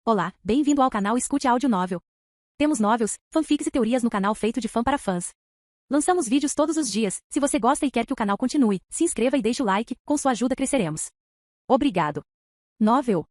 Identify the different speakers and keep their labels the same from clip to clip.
Speaker 1: Olá, bem-vindo ao canal Escute Áudio Novel. Temos novels, fanfics e teorias no canal feito de fã para fãs. Lançamos vídeos todos os dias. Se você gosta e quer que o canal continue, se inscreva e deixe o like, com sua ajuda cresceremos. Obrigado. Novel.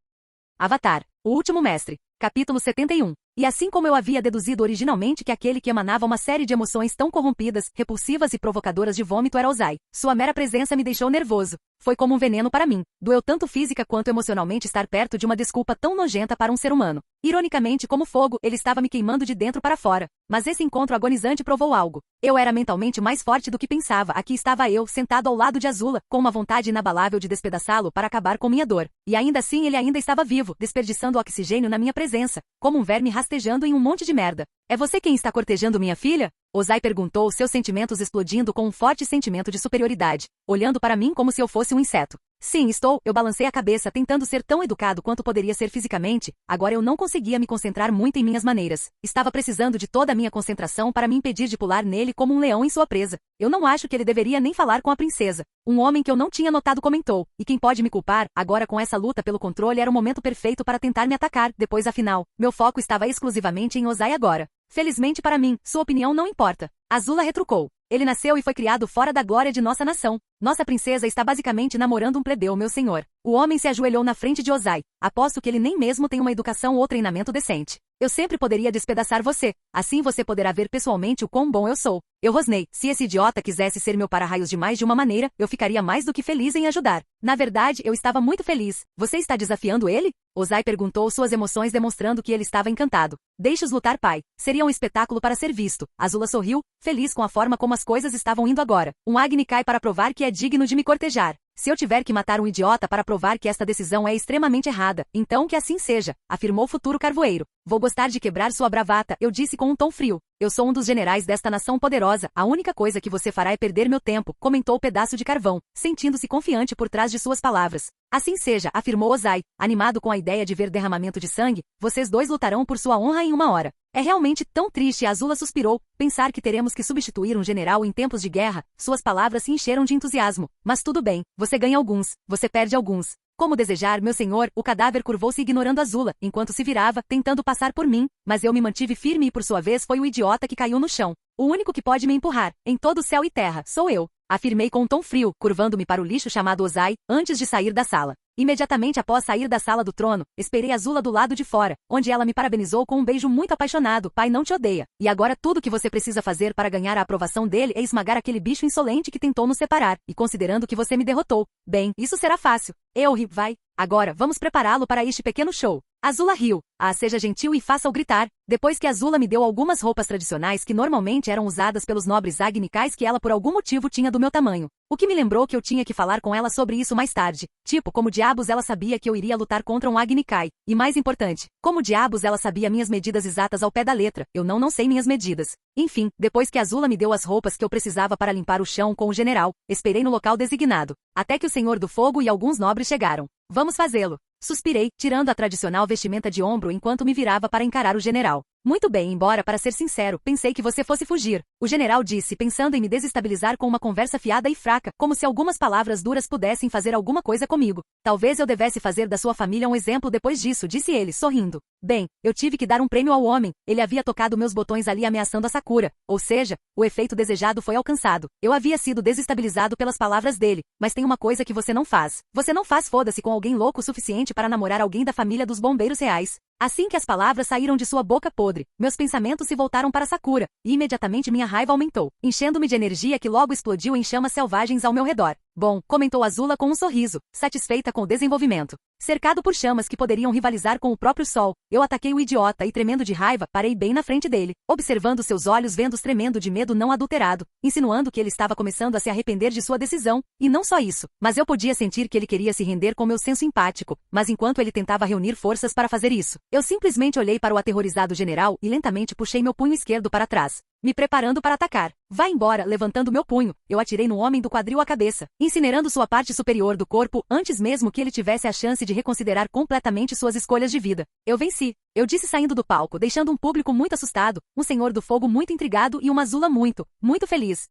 Speaker 1: Avatar, o último mestre. Capítulo 71. E assim como eu havia deduzido originalmente que aquele que emanava uma série de emoções tão corrompidas, repulsivas e provocadoras de vômito era Ozai, sua mera presença me deixou nervoso. Foi como um veneno para mim. Doeu tanto física quanto emocionalmente estar perto de uma desculpa tão nojenta para um ser humano. Ironicamente, como fogo, ele estava me queimando de dentro para fora. Mas esse encontro agonizante provou algo. Eu era mentalmente mais forte do que pensava. Aqui estava eu, sentado ao lado de Azula, com uma vontade inabalável de despedaçá-lo para acabar com minha dor. E ainda assim ele ainda estava vivo, desperdiçando oxigênio na minha presença, como um verme rastejando em um monte de merda. É você quem está cortejando minha filha? Ozai perguntou, seus sentimentos explodindo com um forte sentimento de superioridade, olhando para mim como se eu fosse um inseto. Sim, estou, eu balancei a cabeça tentando ser tão educado quanto poderia ser fisicamente, agora eu não conseguia me concentrar muito em minhas maneiras. Estava precisando de toda a minha concentração para me impedir de pular nele como um leão em sua presa. Eu não acho que ele deveria nem falar com a princesa. Um homem que eu não tinha notado comentou, e quem pode me culpar, agora com essa luta pelo controle era o momento perfeito para tentar me atacar, depois afinal, meu foco estava exclusivamente em Ozai agora. Felizmente para mim, sua opinião não importa. Azula retrucou. Ele nasceu e foi criado fora da glória de nossa nação. Nossa princesa está basicamente namorando um plebeu, meu senhor. O homem se ajoelhou na frente de Ozai. Aposto que ele nem mesmo tem uma educação ou treinamento decente. Eu sempre poderia despedaçar você. Assim você poderá ver pessoalmente o quão bom eu sou. Eu rosnei. Se esse idiota quisesse ser meu para-raios de mais de uma maneira, eu ficaria mais do que feliz em ajudar. Na verdade, eu estava muito feliz. Você está desafiando ele? Ozai perguntou, suas emoções demonstrando que ele estava encantado. Deixe-os lutar, pai. Seria um espetáculo para ser visto. Azula sorriu, feliz com a forma como as coisas estavam indo agora. Um Agni cai para provar que é digno de me cortejar. Se eu tiver que matar um idiota para provar que esta decisão é extremamente errada, então que assim seja, afirmou o futuro carvoeiro. Vou gostar de quebrar sua bravata, eu disse com um tom frio. Eu sou um dos generais desta nação poderosa, a única coisa que você fará é perder meu tempo, comentou o pedaço de carvão, sentindo-se confiante por trás de suas palavras. Assim seja, afirmou Ozai, animado com a ideia de ver derramamento de sangue, vocês dois lutarão por sua honra em uma hora. É realmente tão triste, Azula suspirou, pensar que teremos que substituir um general em tempos de guerra, suas palavras se encheram de entusiasmo. Mas tudo bem, você ganha alguns, você perde alguns. Como desejar, meu senhor, o cadáver curvou-se ignorando Azula, enquanto se virava, tentando passar por mim, mas eu me mantive firme e por sua vez foi o idiota que caiu no chão. O único que pode me empurrar, em todo o céu e terra, sou eu. Afirmei com um tom frio, curvando-me para o lixo chamado Ozai, antes de sair da sala. Imediatamente após sair da sala do trono, esperei Azula do lado de fora, onde ela me parabenizou com um beijo muito apaixonado. Pai não te odeia. E agora tudo que você precisa fazer para ganhar a aprovação dele é esmagar aquele bicho insolente que tentou nos separar, e considerando que você me derrotou. Bem, isso será fácil. Eu ri, vai. Agora, vamos prepará-lo para este pequeno show. Azula riu. Ah, seja gentil e faça-o gritar. Depois que Azula me deu algumas roupas tradicionais que normalmente eram usadas pelos nobres agnicais que ela por algum motivo tinha do meu tamanho. O que me lembrou que eu tinha que falar com ela sobre isso mais tarde. Tipo, como diabos ela sabia que eu iria lutar contra um agnicai. E mais importante, como diabos ela sabia minhas medidas exatas ao pé da letra. Eu não sei minhas medidas. Enfim, depois que Azula me deu as roupas que eu precisava para limpar o chão com o general, esperei no local designado. Até que o Senhor do Fogo e alguns nobres chegaram. Vamos fazê-lo. Suspirei, tirando a tradicional vestimenta de ombro enquanto me virava para encarar o general. Muito bem, embora para ser sincero, pensei que você fosse fugir. O general disse, pensando em me desestabilizar com uma conversa fiada e fraca, como se algumas palavras duras pudessem fazer alguma coisa comigo. Talvez eu devesse fazer da sua família um exemplo depois disso, disse ele, sorrindo. Bem, eu tive que dar um prêmio ao homem. Ele havia tocado meus botões ali ameaçando a Sakura. Ou seja, o efeito desejado foi alcançado. Eu havia sido desestabilizado pelas palavras dele. Mas tem uma coisa que você não faz. Você não faz foda-se com alguém louco o suficiente para namorar alguém da família dos bombeiros reais. Assim que as palavras saíram de sua boca podre, meus pensamentos se voltaram para Sakura, e imediatamente minha raiva aumentou, enchendo-me de energia que logo explodiu em chamas selvagens ao meu redor. Bom, comentou Azula com um sorriso, satisfeita com o desenvolvimento. Cercado por chamas que poderiam rivalizar com o próprio sol, eu ataquei o idiota e, tremendo de raiva, parei bem na frente dele, observando seus olhos vendo-os tremendo de medo não adulterado, insinuando que ele estava começando a se arrepender de sua decisão, e não só isso, mas eu podia sentir que ele queria se render com meu senso empático, mas enquanto ele tentava reunir forças para fazer isso, eu simplesmente olhei para o aterrorizado general e lentamente puxei meu punho esquerdo para trás, me preparando para atacar. Vá embora, levantando meu punho, eu atirei no homem do quadril à cabeça, incinerando sua parte superior do corpo antes mesmo que ele tivesse a chance de reconsiderar completamente suas escolhas de vida. Eu venci. Eu disse saindo do palco, deixando um público muito assustado, um Senhor do Fogo muito intrigado e uma Azula muito, muito feliz.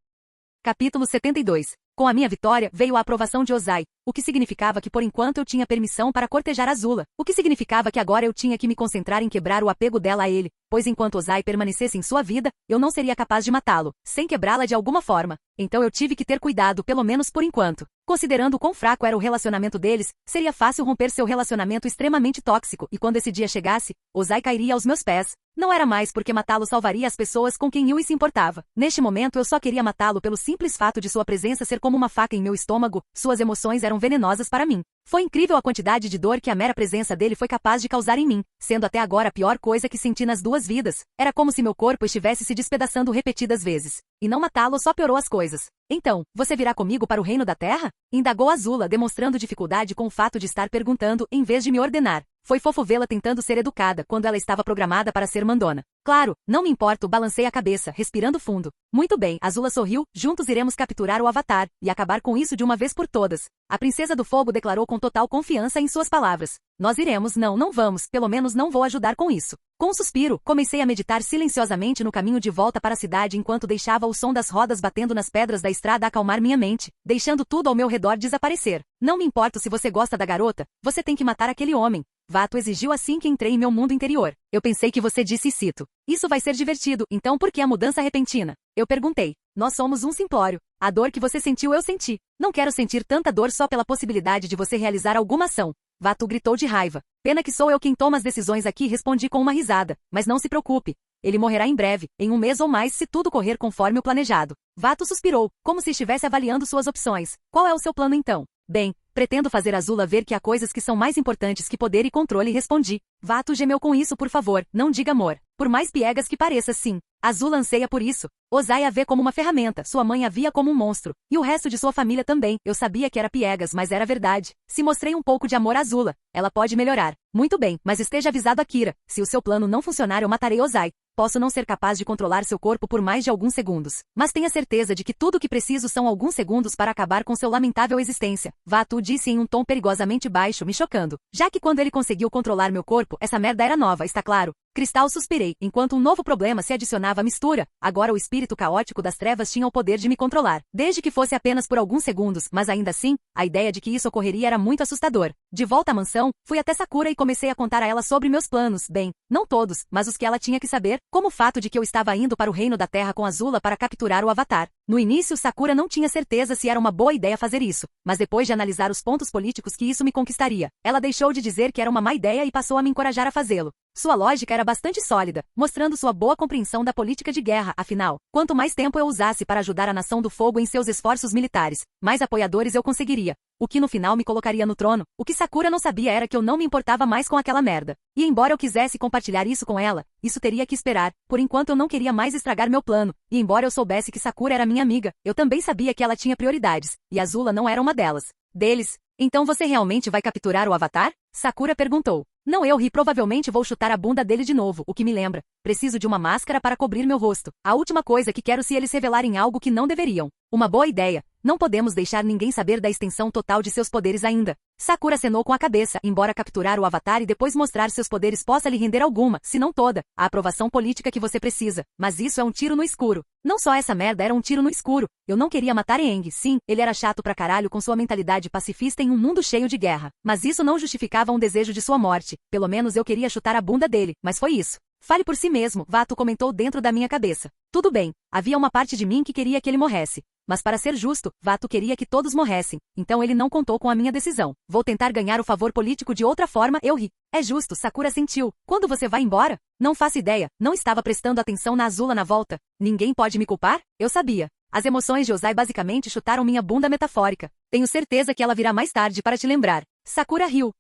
Speaker 1: Capítulo 72. Com a minha vitória veio a aprovação de Ozai, o que significava que por enquanto eu tinha permissão para cortejar Azula, o que significava que agora eu tinha que me concentrar em quebrar o apego dela a ele, pois enquanto Ozai permanecesse em sua vida, eu não seria capaz de matá-lo, sem quebrá-la de alguma forma. Então eu tive que ter cuidado, pelo menos por enquanto. Considerando o quão fraco era o relacionamento deles, seria fácil romper seu relacionamento extremamente tóxico, e quando esse dia chegasse, Ozai cairia aos meus pés. Não era mais porque matá-lo salvaria as pessoas com quem Yui se importava. Neste momento eu só queria matá-lo pelo simples fato de sua presença ser como uma faca em meu estômago, suas emoções eram venenosas para mim. Foi incrível a quantidade de dor que a mera presença dele foi capaz de causar em mim, sendo até agora a pior coisa que senti nas duas vidas. Era como se meu corpo estivesse se despedaçando repetidas vezes. E não matá-lo só piorou as coisas. Então, você virá comigo para o reino da terra? Indagou Azula, demonstrando dificuldade com o fato de estar perguntando em vez de me ordenar. Foi fofo vê-la tentando ser educada quando ela estava programada para ser mandona. Claro, não me importo, balancei a cabeça, respirando fundo. Muito bem, Azula sorriu, juntos iremos capturar o Avatar, e acabar com isso de uma vez por todas. A Princesa do Fogo declarou com total confiança em suas palavras. Nós iremos, não vamos, pelo menos não vou ajudar com isso. Com um suspiro, comecei a meditar silenciosamente no caminho de volta para a cidade enquanto deixava o som das rodas batendo nas pedras da estrada acalmar minha mente, deixando tudo ao meu redor desaparecer. Não me importo se você gosta da garota, você tem que matar aquele homem. Vato exigiu assim que entrei em meu mundo interior. Eu pensei que você disse e cito. Isso vai ser divertido, então por que a mudança repentina? Eu perguntei. Nós somos um simplório. A dor que você sentiu eu senti. Não quero sentir tanta dor só pela possibilidade de você realizar alguma ação. Vato gritou de raiva. Pena que sou eu quem toma as decisões aqui, respondi com uma risada. Mas não se preocupe. Ele morrerá em breve, em um mês ou mais se tudo correr conforme o planejado. Vato suspirou, como se estivesse avaliando suas opções. Qual é o seu plano então? Bem, pretendo fazer Azula ver que há coisas que são mais importantes que poder e controle, respondi. Vato gemeu com isso, por favor, não diga amor. Por mais piegas que pareça, sim. Azula anseia por isso. Ozai a vê como uma ferramenta, sua mãe a via como um monstro. E o resto de sua família também. Eu sabia que era piegas, mas era verdade. Se mostrei um pouco de amor a Azula, ela pode melhorar. Muito bem, mas esteja avisado, Akira. Se o seu plano não funcionar, eu matarei Ozai. Posso não ser capaz de controlar seu corpo por mais de alguns segundos. Mas tenha certeza de que tudo o que preciso são alguns segundos para acabar com seu lamentável existência. Vaatu disse em um tom perigosamente baixo, me chocando. Já que quando ele conseguiu controlar meu corpo, essa merda era nova, está claro? Cristal suspirei, enquanto um novo problema se adicionava à mistura. Agora o espírito caótico das trevas tinha o poder de me controlar. Desde que fosse apenas por alguns segundos, mas ainda assim, a ideia de que isso ocorreria era muito assustador. De volta à mansão, fui até Sakura e comecei a contar a ela sobre meus planos. Bem, não todos, mas os que ela tinha que saber, como o fato de que eu estava indo para o reino da terra com Azula para capturar o Avatar. No início, Sakura não tinha certeza se era uma boa ideia fazer isso, mas depois de analisar os pontos políticos que isso me conquistaria, ela deixou de dizer que era uma má ideia e passou a me encorajar a fazê-lo. Sua lógica era bastante sólida, mostrando sua boa compreensão da política de guerra, afinal, quanto mais tempo eu usasse para ajudar a Nação do Fogo em seus esforços militares, mais apoiadores eu conseguiria. O que no final me colocaria no trono. O que Sakura não sabia era que eu não me importava mais com aquela merda. E embora eu quisesse compartilhar isso com ela, isso teria que esperar. Por enquanto eu não queria mais estragar meu plano. E embora eu soubesse que Sakura era minha amiga, eu também sabia que ela tinha prioridades. E Azula não era uma delas. Deles. Então você realmente vai capturar o Avatar? Sakura perguntou. Não, eu ri, provavelmente vou chutar a bunda dele de novo, o que me lembra. Preciso de uma máscara para cobrir meu rosto. A última coisa que quero se eles revelarem algo que não deveriam. Uma boa ideia. Não podemos deixar ninguém saber da extensão total de seus poderes ainda. Sakura acenou com a cabeça, embora capturar o Avatar e depois mostrar seus poderes possa lhe render alguma, se não toda, a aprovação política que você precisa. Mas isso é um tiro no escuro. Não só essa merda era um tiro no escuro. Eu não queria matar Aang, sim, ele era chato pra caralho com sua mentalidade pacifista em um mundo cheio de guerra. Mas isso não justificava um desejo de sua morte. Pelo menos eu queria chutar a bunda dele, mas foi isso. Fale por si mesmo, Vato comentou dentro da minha cabeça. Tudo bem, havia uma parte de mim que queria que ele morresse. Mas para ser justo, Vato queria que todos morressem, então ele não contou com a minha decisão. Vou tentar ganhar o favor político de outra forma, eu ri. É justo, Sakura sentiu. Quando você vai embora? Não faço ideia, não estava prestando atenção na Azula na volta. Ninguém pode me culpar? Eu sabia. As emoções de Ozai basicamente chutaram minha bunda metafórica. Tenho certeza que ela virá mais tarde para te lembrar. Sakura riu.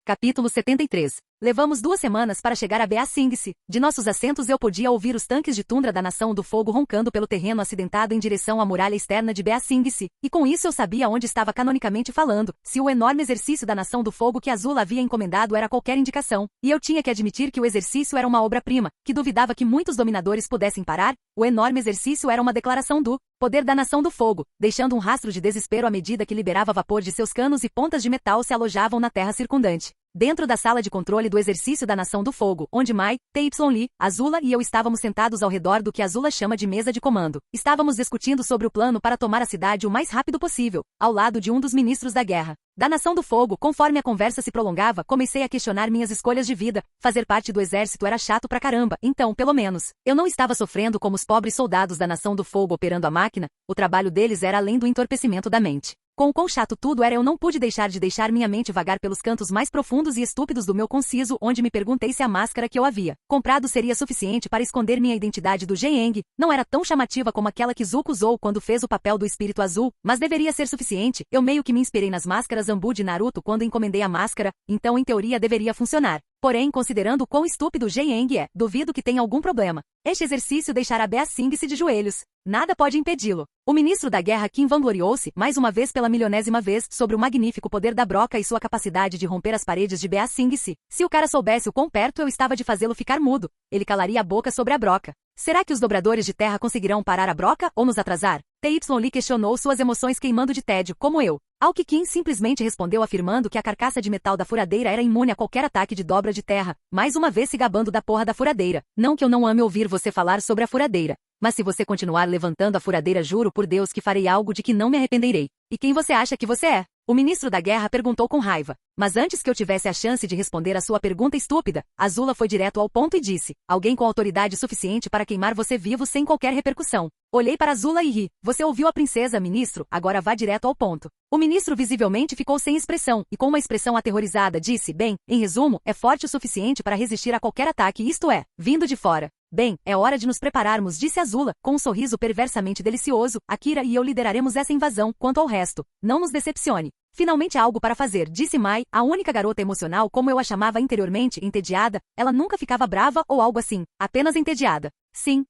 Speaker 1: Capítulo 73. Levamos 2 semanas para chegar a Ba Sing Se. De nossos assentos eu podia ouvir os tanques de tundra da Nação do Fogo roncando pelo terreno acidentado em direção à muralha externa de Ba Sing Se. E com isso eu sabia onde estava canonicamente falando, se o enorme exercício da Nação do Fogo que Azula havia encomendado era qualquer indicação. E eu tinha que admitir que o exercício era uma obra-prima, que duvidava que muitos dominadores pudessem parar. O enorme exercício era uma declaração do poder da Nação do Fogo, deixando um rastro de desespero à medida que liberava vapor de seus canos e pontas de metal se alojavam na terra circundante. dentro da sala de controle do exercício da Nação do Fogo, onde Mai, Lee, Azula e eu estávamos sentados ao redor do que Azula chama de mesa de comando. Estávamos discutindo sobre o plano para tomar a cidade o mais rápido possível, ao lado de um dos ministros da guerra da Nação do Fogo. Conforme a conversa se prolongava, comecei a questionar minhas escolhas de vida. Fazer parte do exército era chato pra caramba, então, pelo menos, eu não estava sofrendo como os pobres soldados da Nação do Fogo operando a máquina. O trabalho deles era além do entorpecimento da mente. Com o quão chato tudo era, eu não pude deixar minha mente vagar pelos cantos mais profundos e estúpidos do meu conciso, onde me perguntei se a máscara que eu havia comprado seria suficiente para esconder minha identidade do Jiang. Não era tão chamativa como aquela que Zuko usou quando fez o papel do espírito azul, mas deveria ser suficiente. Eu meio que me inspirei nas máscaras Ambu de Naruto quando encomendei a máscara, então em teoria deveria funcionar. Porém, considerando o quão estúpido Jiang é, duvido que tenha algum problema. Este exercício deixará Beasing-se de joelhos. Nada pode impedi-lo. O ministro da guerra Kim vangloriou-se, mais uma vez pela milionésima vez, sobre o magnífico poder da broca e sua capacidade de romper as paredes de Beasing-se. Se o cara soubesse o quão perto eu estava de fazê-lo ficar mudo, ele calaria a boca sobre a broca. Será que os dobradores de terra conseguirão parar a broca ou nos atrasar? Lee questionou, suas emoções queimando de tédio, como eu. Ao que Kim simplesmente respondeu afirmando que a carcaça de metal da furadeira era imune a qualquer ataque de dobra de terra, mais uma vez se gabando da porra da furadeira. Não que eu não ame ouvir você falar sobre a furadeira, mas se você continuar levantando a furadeira, juro por Deus que farei algo de que não me arrependerei. E quem você acha que você é? O ministro da guerra perguntou com raiva. Mas antes que eu tivesse a chance de responder a sua pergunta estúpida, Azula foi direto ao ponto e disse: alguém com autoridade suficiente para queimar você vivo sem qualquer repercussão. Olhei para Azula e ri. Você ouviu a princesa, ministro, agora vá direto ao ponto. O ministro visivelmente ficou sem expressão, e com uma expressão aterrorizada disse: bem, em resumo, é forte o suficiente para resistir a qualquer ataque, isto é, vindo de fora. Bem, é hora de nos prepararmos, disse Azula, com um sorriso perversamente delicioso. Akira e eu lideraremos essa invasão, quanto ao resto, não nos decepcione. Finalmente há algo para fazer, disse Mai, a única garota emocional como eu a chamava anteriormente, entediada. Ela nunca ficava brava ou algo assim, apenas entediada. Sim.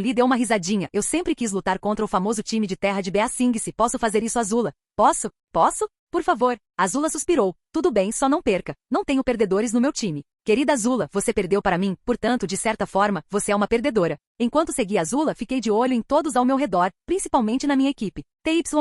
Speaker 1: Lee deu uma risadinha. Eu sempre quis lutar contra o famoso time de terra de Beasing-se. Posso fazer isso, Azula? Posso? Posso? Por favor. Azula suspirou. Tudo bem, só não perca. Não tenho perdedores no meu time. Querida Azula, você perdeu para mim, portanto, de certa forma, você é uma perdedora. Enquanto seguia Azula, fiquei de olho em todos ao meu redor, principalmente na minha equipe.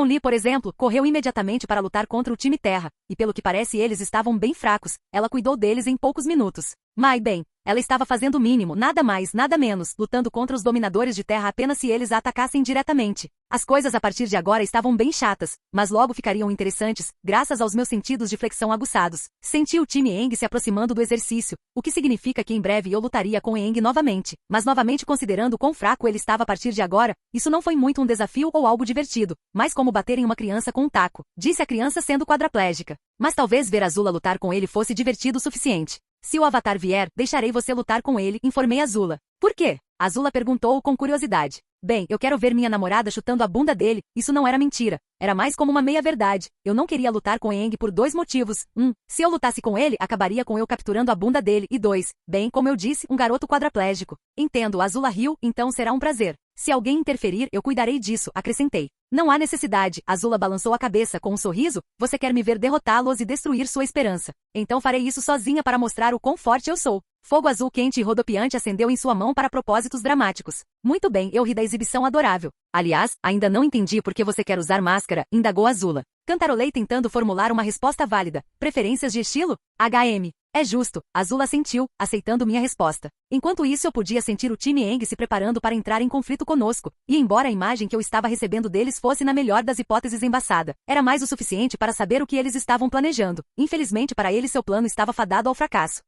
Speaker 1: Lee, por exemplo, correu imediatamente para lutar contra o time Terra, e pelo que parece eles estavam bem fracos. Ela cuidou deles em poucos minutos. Mai, bem, ela estava fazendo o mínimo, nada mais, nada menos, lutando contra os dominadores de terra apenas se eles a atacassem diretamente. As coisas a partir de agora estavam bem chatas, mas logo ficariam interessantes, graças aos meus sentidos de flexão aguçados. Senti o time Aang se aproximando do exercício, o que significa que em breve eu lutaria com Aang novamente. Mas novamente, considerando quão fraco ele estava a partir de agora, isso não foi muito um desafio ou algo divertido, mas como bater em uma criança com um taco, disse a criança sendo quadraplégica. Mas talvez ver Azula lutar com ele fosse divertido o suficiente. Se o Avatar vier, deixarei você lutar com ele, informei Azula. Por quê? Azula perguntou com curiosidade. Bem, eu quero ver minha namorada chutando a bunda dele. Isso não era mentira. Era mais como uma meia-verdade. Eu não queria lutar com Aang por 2 motivos. 1. Se eu lutasse com ele, acabaria com eu capturando a bunda dele. E 2. Bem, como eu disse, um garoto quadraplégico. Entendo, Azula riu, então será um prazer. Se alguém interferir, eu cuidarei disso, acrescentei. Não há necessidade, Azula balançou a cabeça com um sorriso. Você quer me ver derrotá-los e destruir sua esperança. Então farei isso sozinha para mostrar o quão forte eu sou. Fogo azul quente e rodopiante acendeu em sua mão para propósitos dramáticos. Muito bem, eu ri da exibição adorável. Aliás, ainda não entendi por que você quer usar máscara, indagou Azula. Cantarolei tentando formular uma resposta válida. Preferências de estilo? HM. É justo, Azula assentiu, aceitando minha resposta. Enquanto isso eu podia sentir o time Aang se preparando para entrar em conflito conosco, e embora a imagem que eu estava recebendo deles fosse na melhor das hipóteses embaçada, era mais o suficiente para saber o que eles estavam planejando. Infelizmente para eles seu plano estava fadado ao fracasso.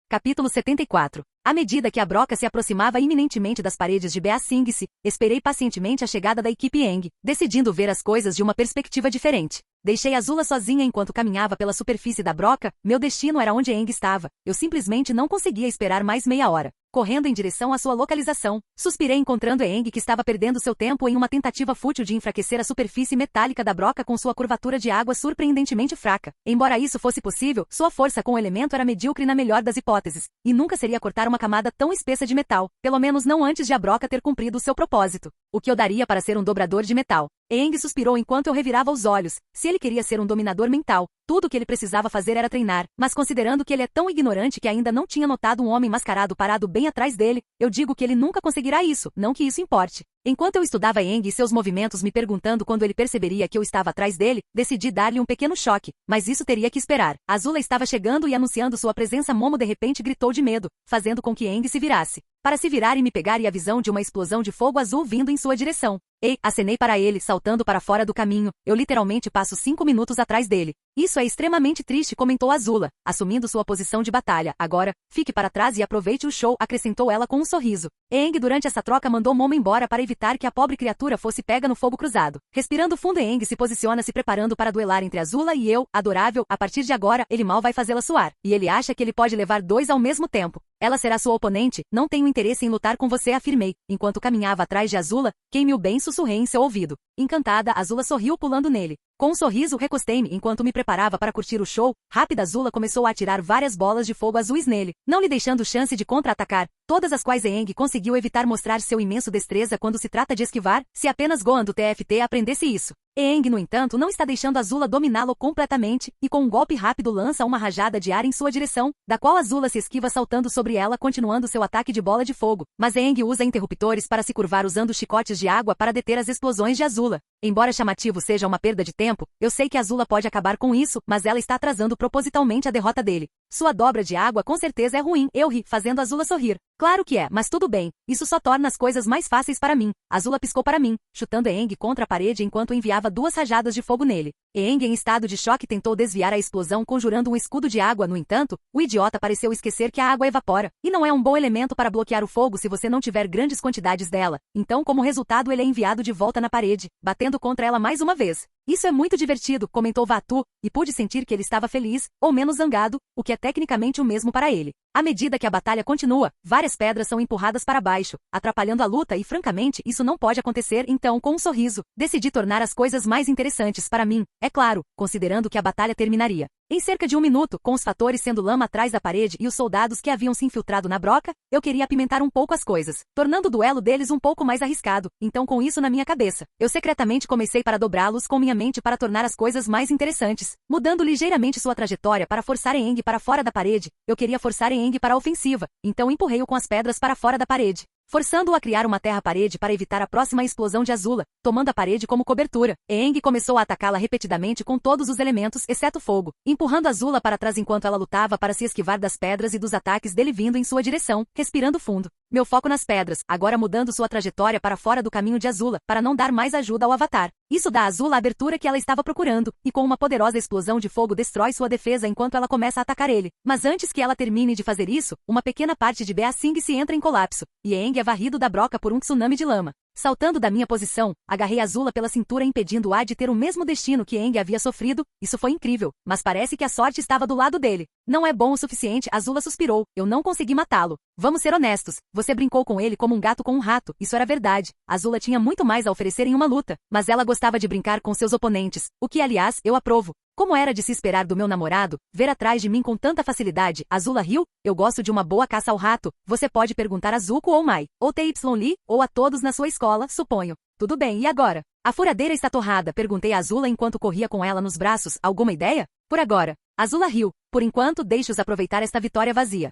Speaker 1: Capítulo 74. À medida que a broca se aproximava iminentemente das paredes de Beasing-se, esperei pacientemente a chegada da equipe Aang, decidindo ver as coisas de uma perspectiva diferente. Deixei Azula sozinha enquanto caminhava pela superfície da broca. Meu destino era onde Aang estava. Eu simplesmente não conseguia esperar mais meia hora. Correndo em direção à sua localização, suspirei encontrando Aang, que estava perdendo seu tempo em uma tentativa fútil de enfraquecer a superfície metálica da broca com sua curvatura de água surpreendentemente fraca. Embora isso fosse possível, sua força com o elemento era medíocre na melhor das hipóteses, e nunca seria cortar uma camada tão espessa de metal, pelo menos não antes de a broca ter cumprido o seu propósito. O que eu daria para ser um dobrador de metal? Aang suspirou enquanto eu revirava os olhos. Se ele queria ser um dominador mental, tudo o que ele precisava fazer era treinar, mas considerando que ele é tão ignorante que ainda não tinha notado um homem mascarado parado bem atrás dele, eu digo que ele nunca conseguirá isso, não que isso importe. Enquanto eu estudava Aang e seus movimentos me perguntando quando ele perceberia que eu estava atrás dele, decidi dar-lhe um pequeno choque, mas isso teria que esperar. Azula estava chegando e anunciando sua presença. Momo de repente gritou de medo, fazendo com que Aang se virasse. Para se virar e me pegar e a visão de uma explosão de fogo azul vindo em sua direção. Ei, acenei para ele, saltando para fora do caminho. Eu literalmente passo 5 minutos atrás dele. Isso é extremamente triste, comentou Azula, assumindo sua posição de batalha. Agora, fique para trás e aproveite o show, acrescentou ela com um sorriso. Aang durante essa troca mandou Momo embora para evitar que a pobre criatura fosse pega no fogo cruzado. Respirando fundo, Aang se posiciona se preparando para duelar entre Azula e eu, adorável, a partir de agora, ele mal vai fazê-la suar. E ele acha que ele pode levar 2 ao mesmo tempo. Ela será sua oponente, não tenho interesse em lutar com você, afirmei. Enquanto caminhava atrás de Azula, quem-me o bem sussurrei em seu ouvido. Encantada, Azula sorriu pulando nele. Com um sorriso, recostei-me enquanto me preparava para curtir o show. Rápida, Azula começou a atirar várias bolas de fogo azuis nele, não lhe deixando chance de contra-atacar, todas as quais Aang conseguiu evitar mostrar seu imenso destreza quando se trata de esquivar, se apenas Gohan do TFT aprendesse isso. Aang, no entanto, não está deixando Azula dominá-lo completamente, e com um golpe rápido lança uma rajada de ar em sua direção, da qual Azula se esquiva saltando sobre ela, continuando seu ataque de bola de fogo. Mas Aang usa interruptores para se curvar usando chicotes de água para deter as explosões de Azula. Embora chamativo seja uma perda de tempo, eu sei que Azula pode acabar com isso, mas ela está atrasando propositalmente a derrota dele. Sua dobra de água com certeza é ruim, eu ri, fazendo Azula sorrir. Claro que é, mas tudo bem, isso só torna as coisas mais fáceis para mim. Azula piscou para mim, chutando Aang contra a parede enquanto enviava 2 rajadas de fogo nele. Aang, em estado de choque, tentou desviar a explosão conjurando um escudo de água. No entanto, o idiota pareceu esquecer que a água evapora, e não é um bom elemento para bloquear o fogo se você não tiver grandes quantidades dela. Então, como resultado, ele é enviado de volta na parede, batendo contra ela mais uma vez. Isso é muito divertido, comentou Vatu, e pude sentir que ele estava feliz, ou menos zangado, o que é tecnicamente o mesmo para ele. À medida que a batalha continua, várias pedras são empurradas para baixo, atrapalhando a luta e francamente isso não pode acontecer. Então, com um sorriso, decidi tornar as coisas mais interessantes para mim, é claro, considerando que a batalha terminaria em cerca de 1 minuto, com os fatores sendo lama atrás da parede e os soldados que haviam se infiltrado na broca, eu queria apimentar um pouco as coisas, tornando o duelo deles um pouco mais arriscado. Então, com isso na minha cabeça, eu secretamente comecei para dobrá-los com minha mente para tornar as coisas mais interessantes, mudando ligeiramente sua trajetória para forçar Aang para fora da parede. Eu queria forçar Aang para a ofensiva, então empurrei-o com as pedras para fora da parede, forçando-o a criar uma terra-parede para evitar a próxima explosão de Azula, tomando a parede como cobertura. Aang começou a atacá-la repetidamente com todos os elementos, exceto fogo, empurrando Azula para trás enquanto ela lutava para se esquivar das pedras e dos ataques dele vindo em sua direção, respirando fundo. Meu foco nas pedras, agora mudando sua trajetória para fora do caminho de Azula, para não dar mais ajuda ao Avatar. Isso dá a Azula a abertura que ela estava procurando, e com uma poderosa explosão de fogo destrói sua defesa enquanto ela começa a atacar ele. Mas antes que ela termine de fazer isso, uma pequena parte de Ba Sing se entra em colapso, e Aang é varrido da broca por um tsunami de lama. Saltando da minha posição, agarrei Azula pela cintura impedindo-a de ter o mesmo destino que Aang havia sofrido. Isso foi incrível, mas parece que a sorte estava do lado dele. Não é bom o suficiente, Azula suspirou. Eu não consegui matá-lo. Vamos ser honestos, você brincou com ele como um gato com um rato, isso era verdade. Azula tinha muito mais a oferecer em uma luta, mas ela gostava de brincar com seus oponentes, o que aliás, eu aprovo. Como era de se esperar do meu namorado, ver atrás de mim com tanta facilidade, Azula riu. Eu gosto de uma boa caça ao rato, você pode perguntar a Zuko ou Mai, ou Ty Lee, ou a todos na sua escola, suponho. Tudo bem, e agora? A furadeira está torrada, perguntei a Azula enquanto corria com ela nos braços, alguma ideia? Por agora. Azula riu. Por enquanto, deixe-os aproveitar esta vitória vazia.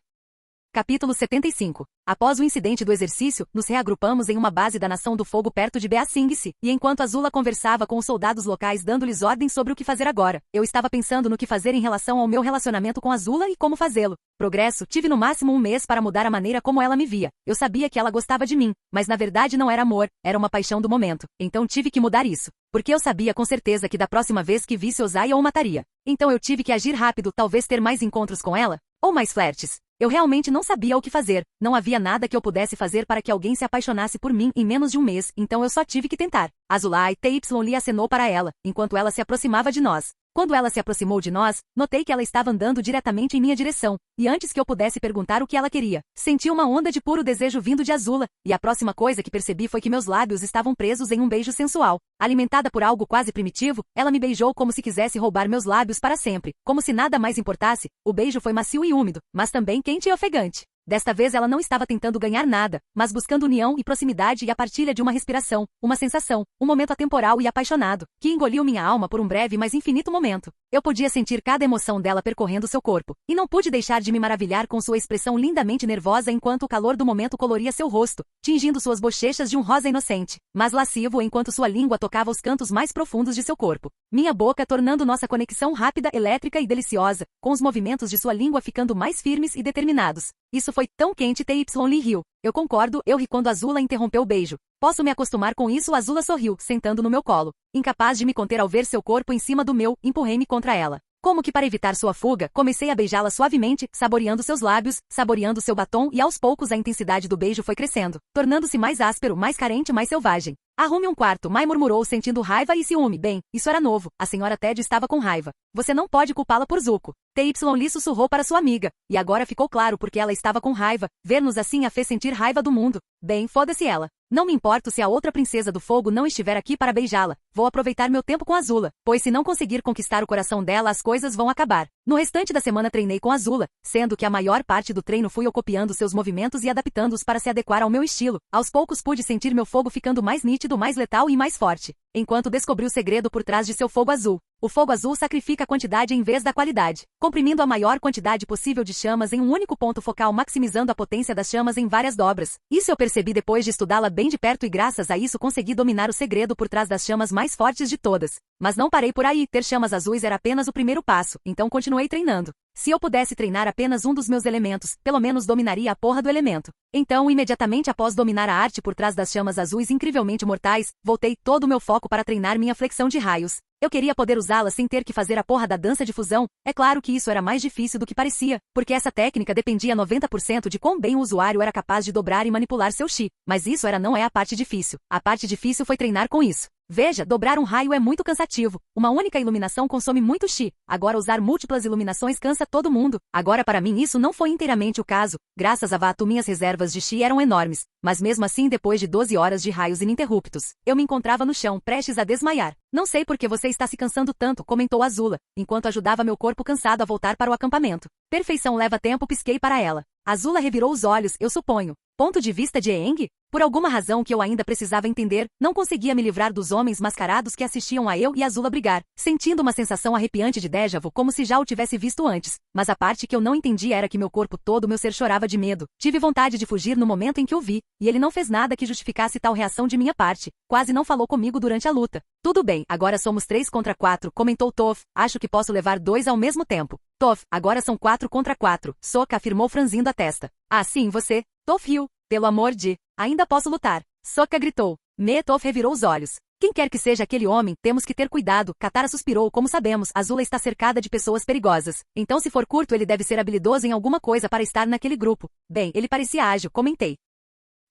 Speaker 1: Capítulo 75. Após o incidente do exercício, nos reagrupamos em uma base da Nação do Fogo perto de Ba Sing Se, e enquanto Azula conversava com os soldados locais dando-lhes ordens sobre o que fazer agora, eu estava pensando no que fazer em relação ao meu relacionamento com Azula e como fazê-lo. Progresso, tive no máximo 1 mês para mudar a maneira como ela me via. Eu sabia que ela gostava de mim, mas na verdade não era amor, era uma paixão do momento. Então tive que mudar isso. Porque eu sabia com certeza que da próxima vez que visse Ozai eu o mataria. Então eu tive que agir rápido, talvez ter mais encontros com ela, ou mais flertes. Eu realmente não sabia o que fazer, não havia nada que eu pudesse fazer para que alguém se apaixonasse por mim em menos de 1 mês, então eu só tive que tentar. Azula e Ty Lee acenou para ela, enquanto ela se aproximava de nós. Quando ela se aproximou de nós, notei que ela estava andando diretamente em minha direção, e antes que eu pudesse perguntar o que ela queria, senti uma onda de puro desejo vindo de Azula, e a próxima coisa que percebi foi que meus lábios estavam presos em um beijo sensual. Alimentada por algo quase primitivo, ela me beijou como se quisesse roubar meus lábios para sempre, como se nada mais importasse. O beijo foi macio e úmido, mas também quente e ofegante. Desta vez ela não estava tentando ganhar nada, mas buscando união e proximidade e a partilha de uma respiração, uma sensação, um momento atemporal e apaixonado, que engoliu minha alma por um breve mas infinito momento. Eu podia sentir cada emoção dela percorrendo seu corpo, e não pude deixar de me maravilhar com sua expressão lindamente nervosa enquanto o calor do momento coloria seu rosto, tingindo suas bochechas de um rosa inocente, mas lascivo enquanto sua língua tocava os cantos mais profundos de seu corpo. Minha boca tornando nossa conexão rápida, elétrica e deliciosa, com os movimentos de sua língua ficando mais firmes e determinados. Isso foi tão quente. TY Lee riu. Eu concordo, eu ri quando Azula interrompeu o beijo. Posso me acostumar com isso? Azula sorriu, sentando no meu colo. Incapaz de me conter ao ver seu corpo em cima do meu, empurrei-me contra ela. Como que para evitar sua fuga, comecei a beijá-la suavemente, saboreando seus lábios, saboreando seu batom e aos poucos a intensidade do beijo foi crescendo, tornando-se mais áspero, mais carente, mais selvagem. Arrume um quarto, Mai murmurou sentindo raiva e ciúme. Bem, isso era novo, a senhora Ted estava com raiva. Você não pode culpá-la por Zuko. TY Lee sussurrou para sua amiga, e agora ficou claro porque ela estava com raiva, ver-nos assim a fez sentir raiva do mundo. Bem, foda-se ela. Não me importo se a outra princesa do fogo não estiver aqui para beijá-la. Vou aproveitar meu tempo com Azula, pois se não conseguir conquistar o coração dela as coisas vão acabar. No restante da semana treinei com Azula, sendo que a maior parte do treino fui eu copiando seus movimentos e adaptando-os para se adequar ao meu estilo. Aos poucos pude sentir meu fogo ficando mais nítido, mais letal e mais forte, enquanto descobri o segredo por trás de seu fogo azul. O fogo azul sacrifica a quantidade em vez da qualidade, comprimindo a maior quantidade possível de chamas em um único ponto focal, maximizando a potência das chamas em várias dobras. Isso eu percebi depois de estudá-la bem de perto e graças a isso consegui dominar o segredo por trás das chamas mais fortes de todas. Mas não parei por aí, ter chamas azuis era apenas o primeiro passo, então continuei treinando. Se eu pudesse treinar apenas um dos meus elementos, pelo menos dominaria a porra do elemento. Então, imediatamente após dominar a arte por trás das chamas azuis incrivelmente mortais, voltei todo o meu foco para treinar minha flexão de raios. Eu queria poder usá-la sem ter que fazer a porra da dança de fusão. É claro que isso era mais difícil do que parecia, porque essa técnica dependia 90% de quão bem o usuário era capaz de dobrar e manipular seu chi. Mas isso não é a parte difícil. A parte difícil foi treinar com isso. Veja, dobrar um raio é muito cansativo. Uma única iluminação consome muito chi. Agora usar múltiplas iluminações cansa todo mundo. Agora para mim isso não foi inteiramente o caso. Graças a Vaatu minhas reservas de chi eram enormes. Mas mesmo assim depois de 12 horas de raios ininterruptos, eu me encontrava no chão, prestes a desmaiar. Não sei por que você está se cansando tanto, comentou Azula, enquanto ajudava meu corpo cansado a voltar para o acampamento. Perfeição leva tempo, pisquei para ela. Azula revirou os olhos, eu suponho. Ponto de vista de Aang? Por alguma razão que eu ainda precisava entender, não conseguia me livrar dos homens mascarados que assistiam a eu e Azula brigar, sentindo uma sensação arrepiante de déjà vu como se já o tivesse visto antes. Mas a parte que eu não entendia era que meu corpo todo, meu ser chorava de medo. Tive vontade de fugir no momento em que o vi, e ele não fez nada que justificasse tal reação de minha parte. Quase não falou comigo durante a luta. Tudo bem, agora somos 3 contra 4, comentou Toph. Acho que posso levar 2 ao mesmo tempo. Toph, agora são 4 contra 4, Sokka afirmou franzindo a testa. Ah sim, você? Toph riu. Pelo amor de... Ainda posso lutar. Sokka gritou. Toph revirou os olhos. Quem quer que seja aquele homem, temos que ter cuidado. Katara suspirou. Como sabemos, Azula está cercada de pessoas perigosas. Então se for curto ele deve ser habilidoso em alguma coisa para estar naquele grupo. Bem, ele parecia ágil, comentei.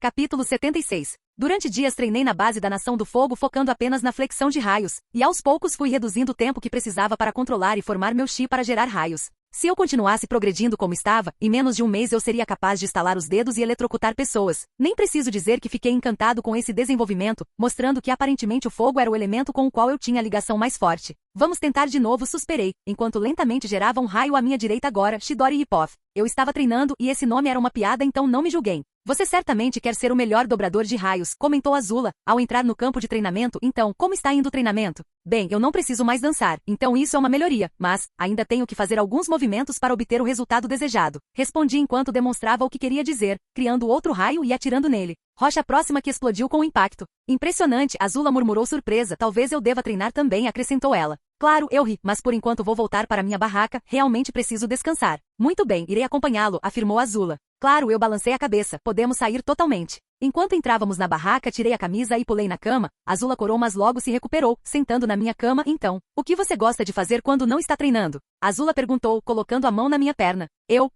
Speaker 1: Capítulo 76. Durante dias treinei na base da Nação do Fogo focando apenas na flexão de raios, e aos poucos fui reduzindo o tempo que precisava para controlar e formar meu chi para gerar raios. Se eu continuasse progredindo como estava, em menos de um mês eu seria capaz de estalar os dedos e eletrocutar pessoas. Nem preciso dizer que fiquei encantado com esse desenvolvimento, mostrando que aparentemente o fogo era o elemento com o qual eu tinha a ligação mais forte. Vamos tentar de novo, suspirei, enquanto lentamente gerava um raio à minha direita agora, Chidori Ripoff. Eu estava treinando e esse nome era uma piada, então não me julguem. Você certamente quer ser o melhor dobrador de raios, comentou Azula, ao entrar no campo de treinamento. Então, como está indo o treinamento? Bem, eu não preciso mais dançar, então isso é uma melhoria, mas ainda tenho que fazer alguns movimentos para obter o resultado desejado. Respondi enquanto demonstrava o que queria dizer, criando outro raio e atirando nele. Rocha próxima que explodiu com o impacto. Impressionante, Azula murmurou surpresa. Talvez eu deva treinar também, acrescentou ela. Claro, eu ri, mas por enquanto vou voltar para minha barraca, realmente preciso descansar. Muito bem, irei acompanhá-lo, afirmou Azula. Claro, eu balancei a cabeça, podemos sair totalmente. Enquanto entrávamos na barraca, tirei a camisa e pulei na cama. Azula corou, mas logo se recuperou, sentando na minha cama. Então, o que você gosta de fazer quando não está treinando? Azula perguntou, colocando a mão na minha perna.